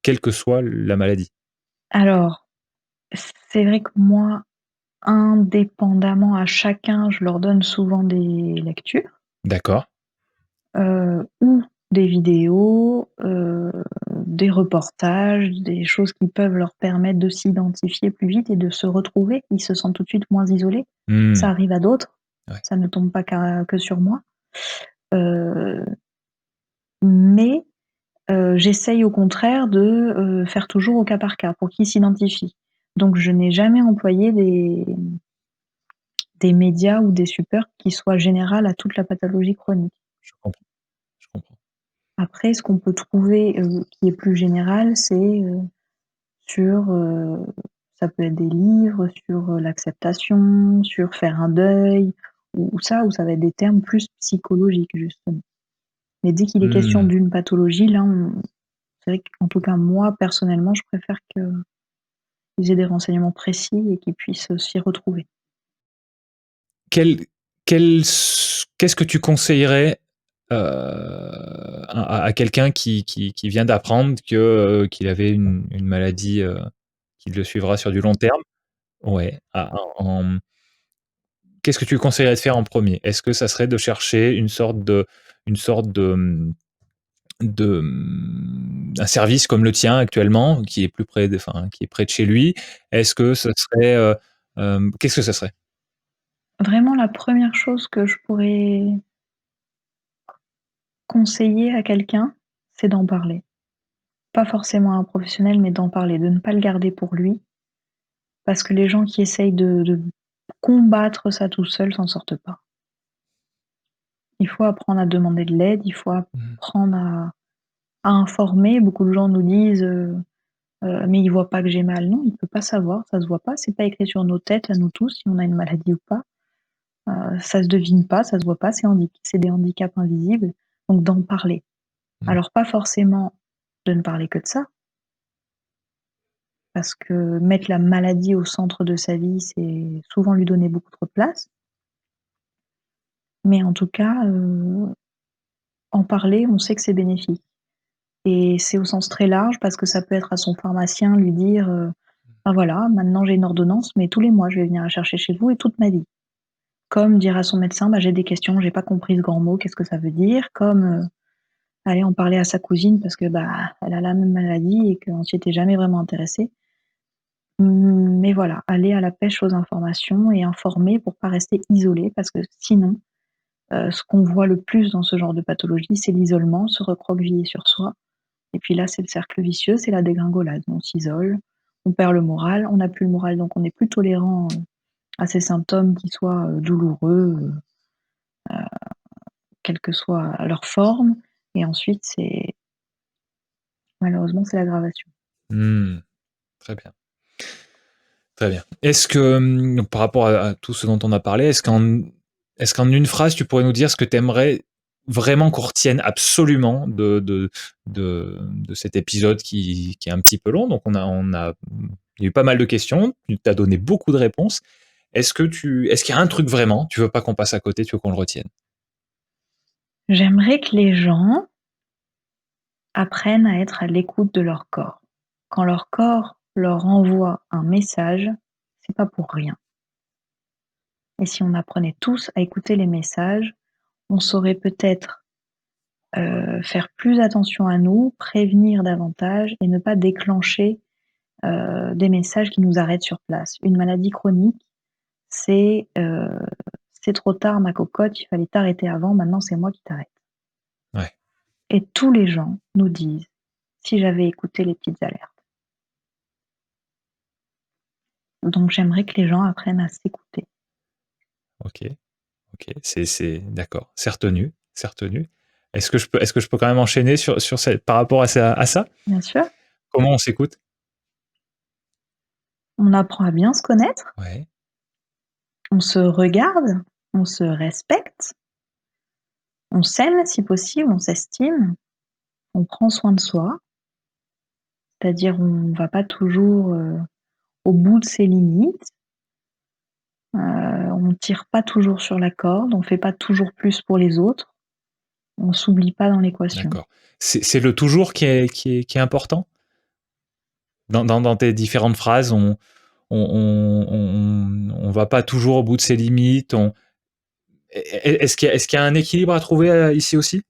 quelle que soit la maladie? Alors, c'est vrai que moi, indépendamment à chacun, je leur donne souvent des lectures, D'accord. ou des vidéos, des reportages, des choses qui peuvent leur permettre de s'identifier plus vite et de se retrouver. Ils se sentent tout de suite moins isolés. Ça Mmh. arrive à d'autres, Ouais. ça ne tombe pas que sur moi. Heu, mais j'essaye au contraire de, faire toujours au cas par cas pour qu'ils s'identifient. Donc je n'ai jamais employé des médias ou des supports qui soient générales à toute la pathologie chronique. Je comprends, je comprends. Après, ce qu'on peut trouver, qui est plus général, c'est, sur, ça peut être des livres sur, l'acceptation, sur faire un deuil, où ça va être des termes plus psychologiques justement. Mais dès qu'il est question Mmh. d'une pathologie, là, c'est vrai qu'en tout cas moi personnellement, je préfère qu'ils aient des renseignements précis et qu'ils puissent, s'y retrouver. Quel qu'est-ce que tu conseillerais, à quelqu'un qui vient d'apprendre qu'il avait une maladie, qui le suivra sur du long terme? Ouais, qu'est-ce que tu lui conseillerais de faire en premier? Est-ce que ça serait de chercher une sorte un service comme le tien actuellement, qui est plus près de enfin, qui est près de chez lui? Est-ce que ce serait, qu'est-ce que ça serait? Vraiment la première chose que je pourrais conseiller à quelqu'un, c'est d'en parler. Pas forcément à un professionnel, mais d'en parler, de ne pas le garder pour lui, parce que les gens qui essayent de combattre ça tout seuls s'en sortent pas. Il faut apprendre à demander de l'aide, il faut Mmh. apprendre à informer. Beaucoup de gens nous disent, «Mais il voit pas que j'ai mal». Non, il peut pas savoir, ça se voit pas, c'est pas écrit sur nos têtes à nous tous si on a une maladie ou pas. Ça se devine pas, ça se voit pas, c'est des handicaps invisibles, donc d'en parler. Mmh. Alors pas forcément de ne parler que de ça, parce que mettre la maladie au centre de sa vie, c'est souvent lui donner beaucoup trop de place, Mais en tout cas, en parler, on sait que c'est bénéfique et c'est au sens très large parce que ça peut être à son pharmacien, lui dire, «Bah, voilà, maintenant j'ai une ordonnance, mais tous les mois je vais venir la chercher chez vous et toute ma vie». Comme dire à son médecin: «Bah, j'ai des questions, j'ai pas compris ce grand mot, qu'est-ce que ça veut dire?» Comme, aller en parler à sa cousine parce que, bah, elle a la même maladie et qu'on s'y était jamais vraiment intéressé. Mais voilà, aller à la pêche aux informations et informer pour pas rester isolé parce que sinon, ce qu'on voit le plus dans ce genre de pathologie, c'est l'isolement, se recroqueviller sur soi et puis là, c'est le cercle vicieux, c'est la dégringolade. On s'isole, on perd le moral, on n'a plus le moral, donc on est plus tolérant, à ces symptômes qui soient, douloureux, quelle que soit leur forme et ensuite c'est malheureusement, c'est l'aggravation. Mmh. Très bien. Très bien. Est-ce que, par rapport à tout ce dont on a parlé, est-ce qu'en une phrase, tu pourrais nous dire ce que tu aimerais vraiment qu'on retienne absolument de cet épisode qui est un petit peu long? Donc il y a eu pas mal de questions, tu as donné beaucoup de réponses. Est-ce qu'il y a un truc vraiment, tu veux pas qu'on passe à côté, tu veux qu'on le retienne? J'aimerais que les gens apprennent à être à l'écoute de leur corps. Quand leur corps leur envoie un message, c'est pas pour rien. Et si on apprenait tous à écouter les messages, on saurait peut-être, faire plus attention à nous, prévenir davantage et ne pas déclencher, des messages qui nous arrêtent sur place. Une maladie chronique, c'est, «C'est trop tard ma cocotte, il fallait t'arrêter avant, maintenant c'est moi qui t'arrête». Ouais. Et tous les gens nous disent: «Si j'avais écouté les petites alertes». Donc j'aimerais que les gens apprennent à s'écouter. OK, OK, c'est d'accord, c'est retenu, c'est retenu. Est-ce que je peux quand même enchaîner sur cette par rapport à ça? Bien sûr, Comment on s'écoute? on apprend à bien se connaître, Ouais, on se regarde, on se respecte, on s'aime si possible, on s'estime, on prend soin de soi, c'est-à-dire on va pas toujours, au bout de ses limites, on tire pas toujours sur la corde, on fait pas toujours plus pour les autres, on s'oublie pas dans l'équation. d'accord. C'est le toujours qui est important? Dans tes différentes phrases, on va pas toujours au bout de ses limites, est-ce qu'il y a un équilibre à trouver, ici aussi?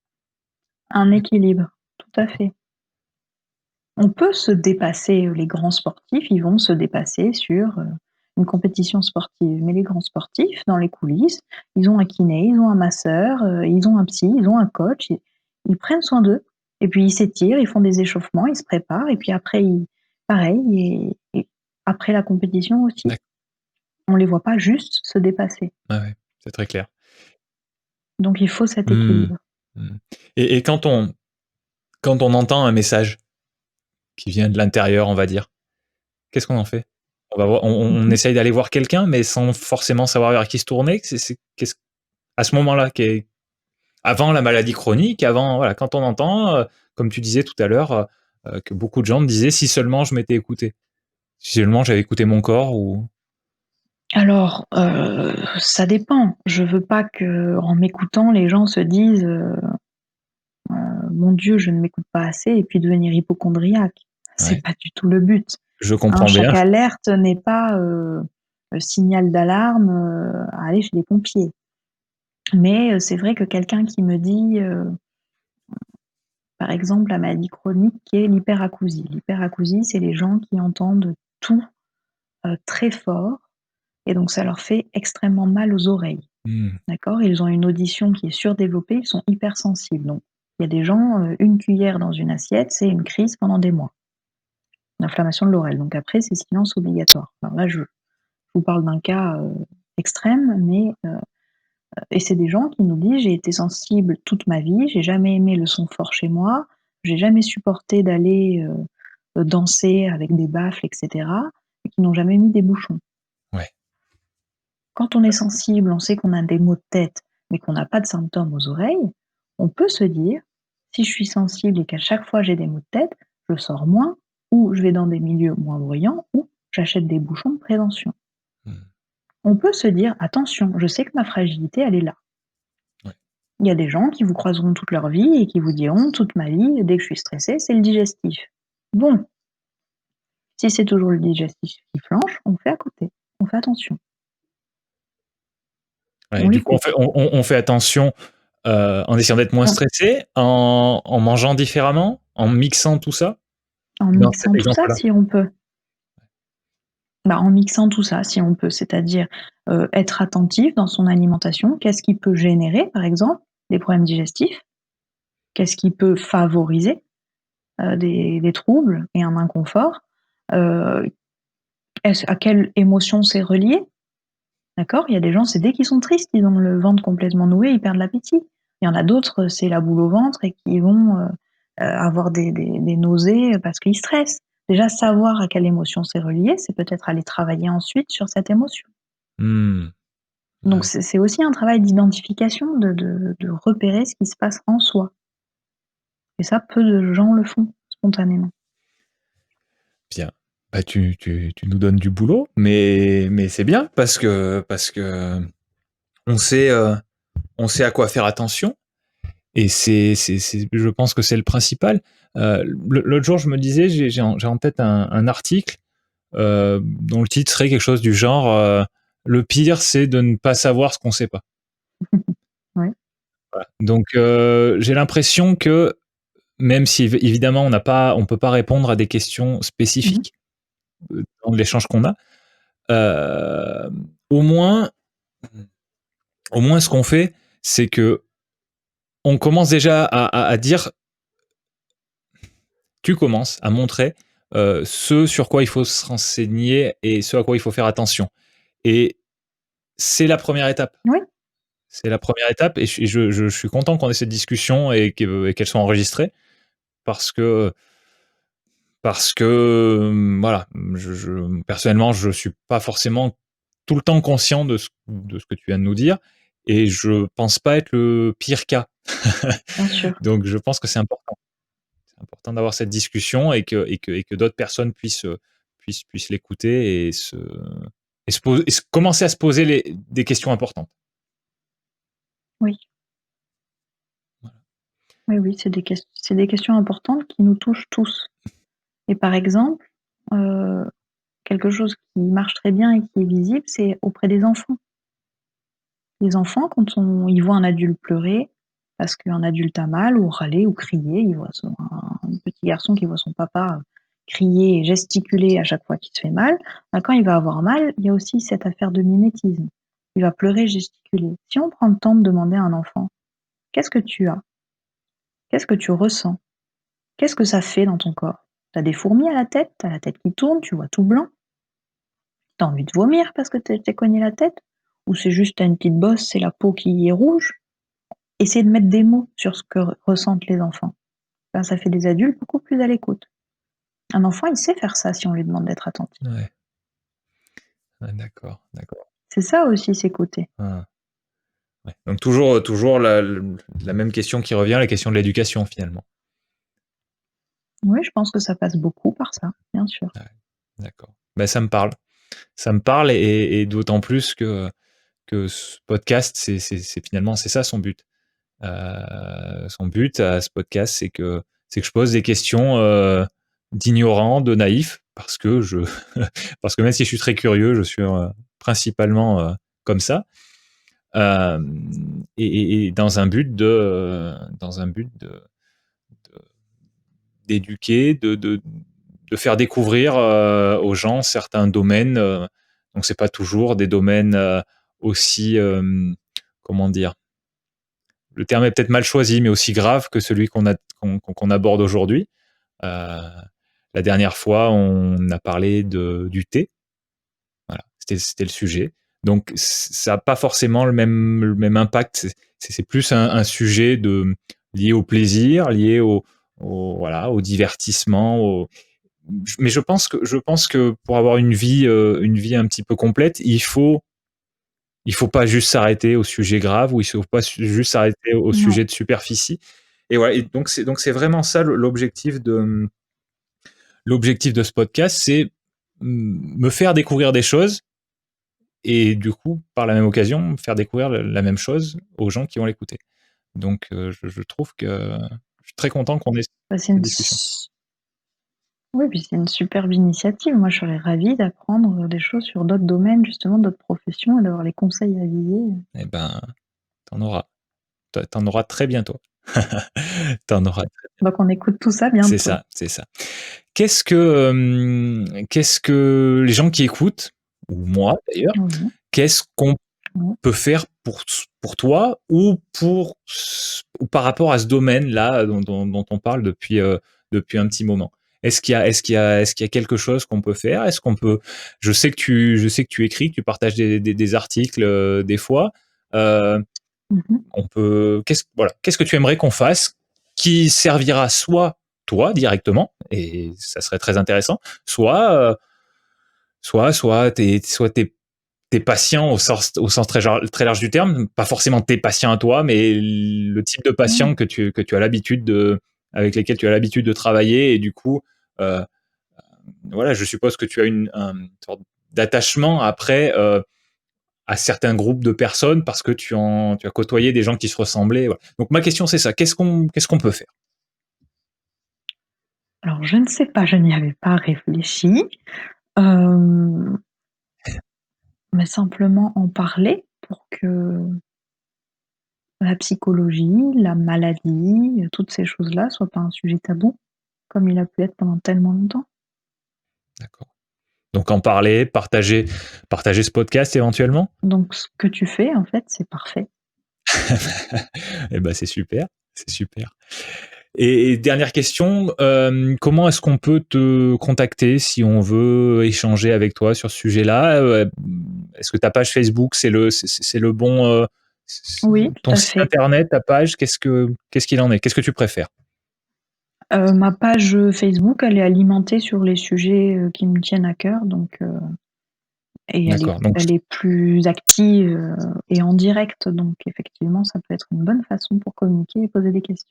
Un équilibre, tout à fait. On peut se dépasser, les grands sportifs, ils vont se dépasser sur, une compétition sportive. Mais les grands sportifs, dans les coulisses, ils ont un kiné, ils ont un masseur, ils ont un psy, ils ont un coach, ils prennent soin d'eux et puis ils s'étirent, ils font des échauffements, ils se préparent et puis après ils pareil et après la compétition aussi. D'acc On les voit pas juste se dépasser. Ouais, ouais, c'est très clair. Donc il faut cet Mmh. équilibre. Mmh. Et quand on entend un message qui vient de l'intérieur, on va dire, qu'est-ce qu'on en fait? On va voir on Mmh. essaye d'aller voir quelqu'un, mais sans forcément savoir vers qui se tourner? C'est qu'est-ce à ce moment-là, avant la maladie chronique, avant voilà, quand on entend, comme tu disais tout à l'heure, que beaucoup de gens me disaient: «Si seulement je m'étais écouté, si seulement j'avais écouté mon corps» ou Alors, ça dépend. Je veux pas qu'en m'écoutant, les gens se disent, «Mon Dieu, je ne m'écoute pas assez» et puis devenir hypocondriaque. C'est ouais, pas du tout le but, je hein. comprends Chaque bien. alerte n'est pas, signal d'alarme, à aller chez les pompiers. Mais, c'est vrai que quelqu'un qui me dit, par exemple, la maladie chronique qui est l'hyperacousie. L'hyperacousie, c'est les gens qui entendent tout, très fort et donc ça leur fait extrêmement mal aux oreilles. Mmh, D'accord? Ils ont une audition qui est surdéveloppée, ils sont hypersensibles. Donc, il y a des gens, 1 cuillère dans une assiette, c'est une crise pendant des mois. L'inflammation de l'oreille. Donc après, c'est silence obligatoire. Alors là, je vous parle d'un cas, extrême, mais et c'est des gens qui nous disent: «J'ai été sensible toute ma vie, j'ai jamais aimé le son fort chez moi, j'ai jamais supporté d'aller, danser avec des baffles et cetera» et qui n'ont jamais mis des bouchons. ouais. Quand on est sensible, on sait qu'on a des maux de tête, mais qu'on n'a pas de symptômes aux oreilles, on peut se dire: «Si je suis sensible et qu'à chaque fois j'ai des maux de tête, je sors moins ou je vais dans des milieux moins bruyants ou j'achète des bouchons de prévention». Mmh. On peut se dire: «Attention, je sais que ma fragilité, elle est là. Il y a des gens qui vous croiseront toute leur vie et qui vous diront: «Toute ma vie, dès que je suis stressé, c'est le digestif». Bon, si c'est toujours le digestif qui flanche, on fait à côté, on fait attention, Ouais, on du coup, l'écoute. on fait attention en essayant d'être moins En stressé, en mangeant différemment, en mixant tout ça. en Dans cet mixant tout ça exemple-là. si on peut. Bah, en mixant tout ça si on peut, c'est-à-dire, être attentif dans son alimentation. Qu'est-ce qui peut générer, par exemple, des problèmes digestifs? Qu'est-ce qui peut favoriser, des troubles et un inconfort? Heu, est-ce à quelle émotion c'est relié? D'accord? Il y a des gens, c'est dès qu'ils sont tristes, ils ont le ventre complètement noué, ils perdent l'appétit. Il y en a d'autres, c'est la boule au ventre et qui vont, avoir des nausées, parce qu'ils stressent. Déjà savoir à quelle émotion c'est relié, c'est peut-être aller travailler ensuite sur cette émotion. Mmh. Donc Ouais, c'est aussi un travail d'identification, de repérer ce qui se passe en soi et ça, peu de gens le font spontanément. bien. Bah, tu nous donnes du boulot, mais c'est bien parce que on sait à quoi faire attention et je pense que c'est le principal. L'autre jour, je me disais, j'ai en tête un article dont le titre serait quelque chose du genre le pire, c'est de ne pas savoir ce qu'on sait pas. Ouais. Donc, j'ai l'impression que même si évidemment on peut pas répondre à des questions Mmh mh. spécifiques dans l'échange qu'on a, euh, au moins, au moins ce qu'on fait, c'est que on commence déjà à dire, tu commences à montrer ce sur quoi il faut se renseigner et ce à quoi il faut faire attention. Et c'est la première étape. Oui. C'est la première étape et je suis content qu'on ait cette discussion et qu'elle soit enregistrée parce que voilà, personnellement, je suis pas forcément tout le temps conscient de ce que tu viens de nous dire et je pense pas être le pire cas. Bien sûr. Donc je pense que c'est important. C'est important d'avoir cette discussion et que d'autres personnes puissent l'écouter et commencer à se poser des questions importantes. Oui. Oui, oui, c'est des questions importantes qui nous touchent tous et par exemple, heu, quelque chose qui marche très bien et qui est visible, c'est auprès des enfants. Les enfants, quand ils voient un adulte pleurer parce qu'un adulte a mal ou râler ou crier, ils voient un petit garçon qui voit son papa crier et gesticuler à chaque fois qu'il se fait mal, bah, quand il va avoir mal, il y a aussi cette affaire de mimétisme. Il va pleurer, gesticuler. Si on prend le temps de demander à un enfant: «Qu'est-ce que tu as? Qu'est-ce que tu ressens? Qu'est-ce que ça fait dans ton corps? Tu as des fourmis à la tête? Tu as la tête qui tourne? Tu vois tout blanc? Tu as envie de vomir parce que tu t'es cogné la tête? Ou c'est juste tu as une petite bosse, c'est la peau qui est rouge?» Essayer de mettre des mots sur ce que ressentent les enfants. Ben, ça fait des adultes beaucoup plus à l'écoute. Un enfant, il sait faire ça si on lui demande d'être attentif. Ouais, ouais, d'accord, d'accord. C'est ça aussi s'écouter. Ah, ouais. Donc toujours la même question qui revient, la question de l'éducation finalement. Oui, je pense que ça passe beaucoup par ça, bien sûr. Ouais, d'accord. Ben, ça me parle. Ça me parle et d'autant plus que ce podcast, finalement, c'est ça son but. Son but à ce podcast, c'est que je pose des questions d'ignorants, de naïfs, parce que parce que même si je suis très curieux, je suis principalement comme ça, euh, et dans un but de- d'éduquer, de faire découvrir aux gens certains domaines. Donc c'est pas toujours des domaines aussi, comment dire, le terme est peut-être mal choisi, mais aussi grave que celui qu'on aborde aujourd'hui. Euh, la dernière fois, on a parlé du thé. Voilà, c'était le sujet. Donc, ça n'a pas forcément le même impact. C'est plus un sujet lié au plaisir, lié voilà, au divertissement. Mais je pense que pour avoir une vie un petit peu complète, il faut pas juste s'arrêter au sujet grave ou il faut pas juste s'arrêter au Non, sujet de superficie. Et voilà. Et donc c'est vraiment ça l'objectif de ce podcast, c'est me faire découvrir des choses et du coup, par la même occasion, me faire découvrir la même chose aux gens qui vont l'écouter. Donc je trouve que je suis très content qu'on ait Bah, c'est cette une discussion. s oui, puis c'est une superbe initiative. Moi, je serais ravie d'apprendre des choses sur d'autres domaines, justement, d'autres professions et d'avoir les conseils avisés. Eh ben, tu en auras. Tu en auras très bientôt. Tu en auras très Donc on écoute tout ça c'est bientôt. ça, c'est ça. Qu'est-ce que les gens qui écoutent, ou moi d'ailleurs, Oui, qu'est-ce qu'on oui. peut faire pour toi ou ou par rapport à ce domaine-là dont on parle depuis un petit moment? Est-ce qu'il y a quelque chose qu'on peut faire? Est-ce qu'on peut je sais que tu écris, que tu partages des articles, des fois. Heu, Mmh. on peut qu'est-ce que tu aimerais qu'on fasse qui servira soit toi directement et ça serait très intéressant, soit tes patients au sens très large du terme, pas forcément tes patients à toi, mais le type de patient Ouais. que tu as l'habitude avec lesquels tu as l'habitude de travailler et du coup, euh, voilà, je suppose que tu as une sorte d'attachement après à certains groupes de personnes parce que tu as côtoyé des gens qui se ressemblaient. Voilà. Donc ma question c'est ça, qu'est-ce qu'on peut faire? Alors je ne sais pas, je n'y avais pas réfléchi, hem, mais simplement en parler pour que la psychologie, la maladie, toutes ces choses-là soient pas un sujet tabou, comme il a pu être pendant tellement longtemps. D'accord. Donc en parler, partager ce podcast éventuellement. Donc ce que tu fais, en fait, c'est parfait. Eh ben c'est super, c'est super. Et dernière question, comment est-ce qu'on peut te contacter si on veut échanger avec toi sur ce sujet-là? Est-ce que ta page Facebook, c'est le bon, Oui, tout ton à site fait. internet, ta page, qu'est-ce qu'il en est? Qu'est-ce que tu préfères? Ma page, Facebook, elle est alimentée sur les sujets, qui me tiennent à cœur, donc et D'accord, donc elle est plus active, et en direct, donc effectivement, ça peut être une bonne façon pour communiquer et poser des questions.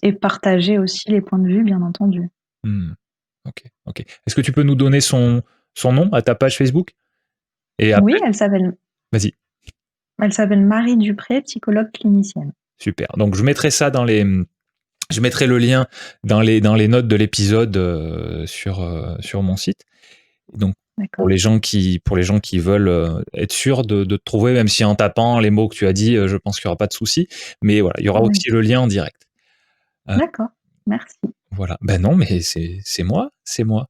Et partager aussi les points de vue, bien entendu. mmh, OK, OK. Est-ce que tu peux nous donner son nom à ta page Facebook? Et Oui, après vas-y, elle s'appelle Marie Dupré, psychologue clinicienne. super. Donc je mettrai le lien dans les notes de l'épisode, sur mon site. Donc, D'accord. pour les gens qui veulent être sûrs de te trouver, même si en tapant les mots que tu as dit, je pense qu'il n'y aura pas de souci. Mais voilà, il y aura Oui. aussi le lien en direct. Euh, D'accord, merci. voilà. Ben non, mais c'est moi, c'est moi.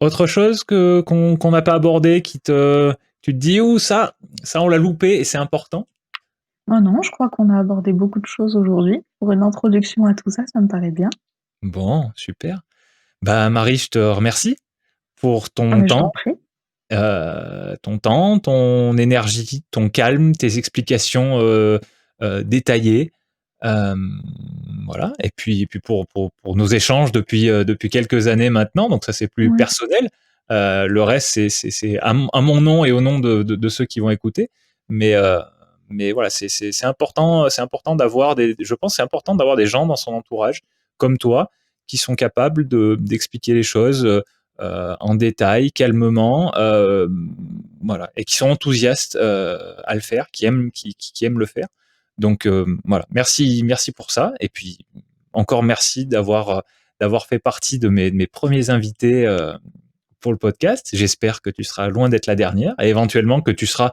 Autre chose qu'on n'a pas abordé, tu te dis, ou ça on l'a loupé et c'est important. Oh non, je crois qu'on a abordé beaucoup de choses aujourd'hui. Pour une introduction à tout ça, ça me paraît bien. Bon, super. Bah Marie, je te remercie pour Ah mais je t'en prie. ton temps, ton énergie, ton calme, tes explications détaillées. Euh, voilà. Et puis pour nos échanges depuis quelques années maintenant, donc ça c'est plus Ouais, personnel. Le reste, c'est à mon nom et au nom de ceux qui vont écouter. Mais, euh, mais voilà, c'est important d'avoir je pense que c'est important d'avoir des gens dans son entourage, comme toi, qui sont capables d'expliquer les choses en détail, calmement, voilà, et qui sont enthousiastes à le faire, qui aiment le faire. Donc voilà, merci pour ça. Et puis encore merci d'avoir fait partie de mes premiers invités pour le podcast. J'espère que tu seras loin d'être la dernière et éventuellement que tu seras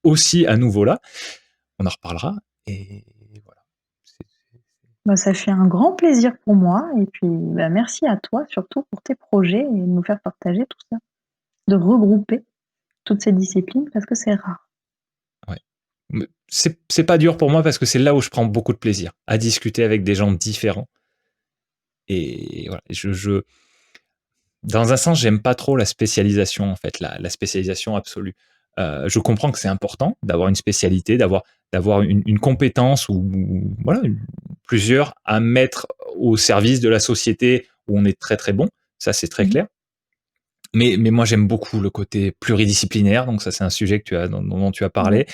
aussi à nouveau là. On en reparlera. Et voilà. C'est- bah, ça fait un grand plaisir pour moi et puis, bah, merci à toi surtout pour tes projets et de nous faire partager tout ça, de regrouper toutes ces disciplines parce que c'est rare. ouais. C'est pas dur pour moi parce que c'est là où je prends beaucoup de plaisir à discuter avec des gens différents. Et voilà, dans un sens, j'aime pas trop la spécialisation, en fait, la spécialisation absolue. Je comprends que c'est important d'avoir une spécialité, d'avoir une compétence ou voilà, plusieurs à mettre au service de la société où on est très très bon. Ça, c'est très Mmh. clair. Mais moi, j'aime beaucoup le côté pluridisciplinaire. Donc ça, c'est un sujet dont tu as Oui, parlé.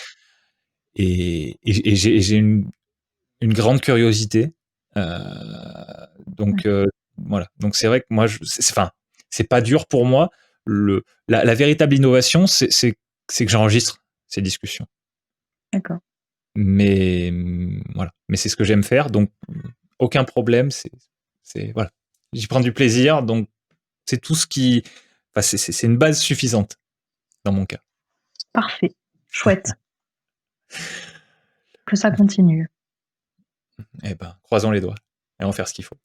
Et j'ai une grande curiosité. Euh, donc d'accord, voilà. Donc c'est vrai que moi, enfin, c'est pas dur pour moi. La véritable innovation, c'est que j'enregistre ces discussions. d'accord. Mais voilà, mais c'est ce que j'aime faire, donc aucun problème, c'est voilà. J'y prends du plaisir, donc c'est tout ce qui enfin, c'est une base suffisante dans mon cas. Parfait, chouette. Que ça continue. Eh ben, croisons les doigts et on va faire ce qu'il faut.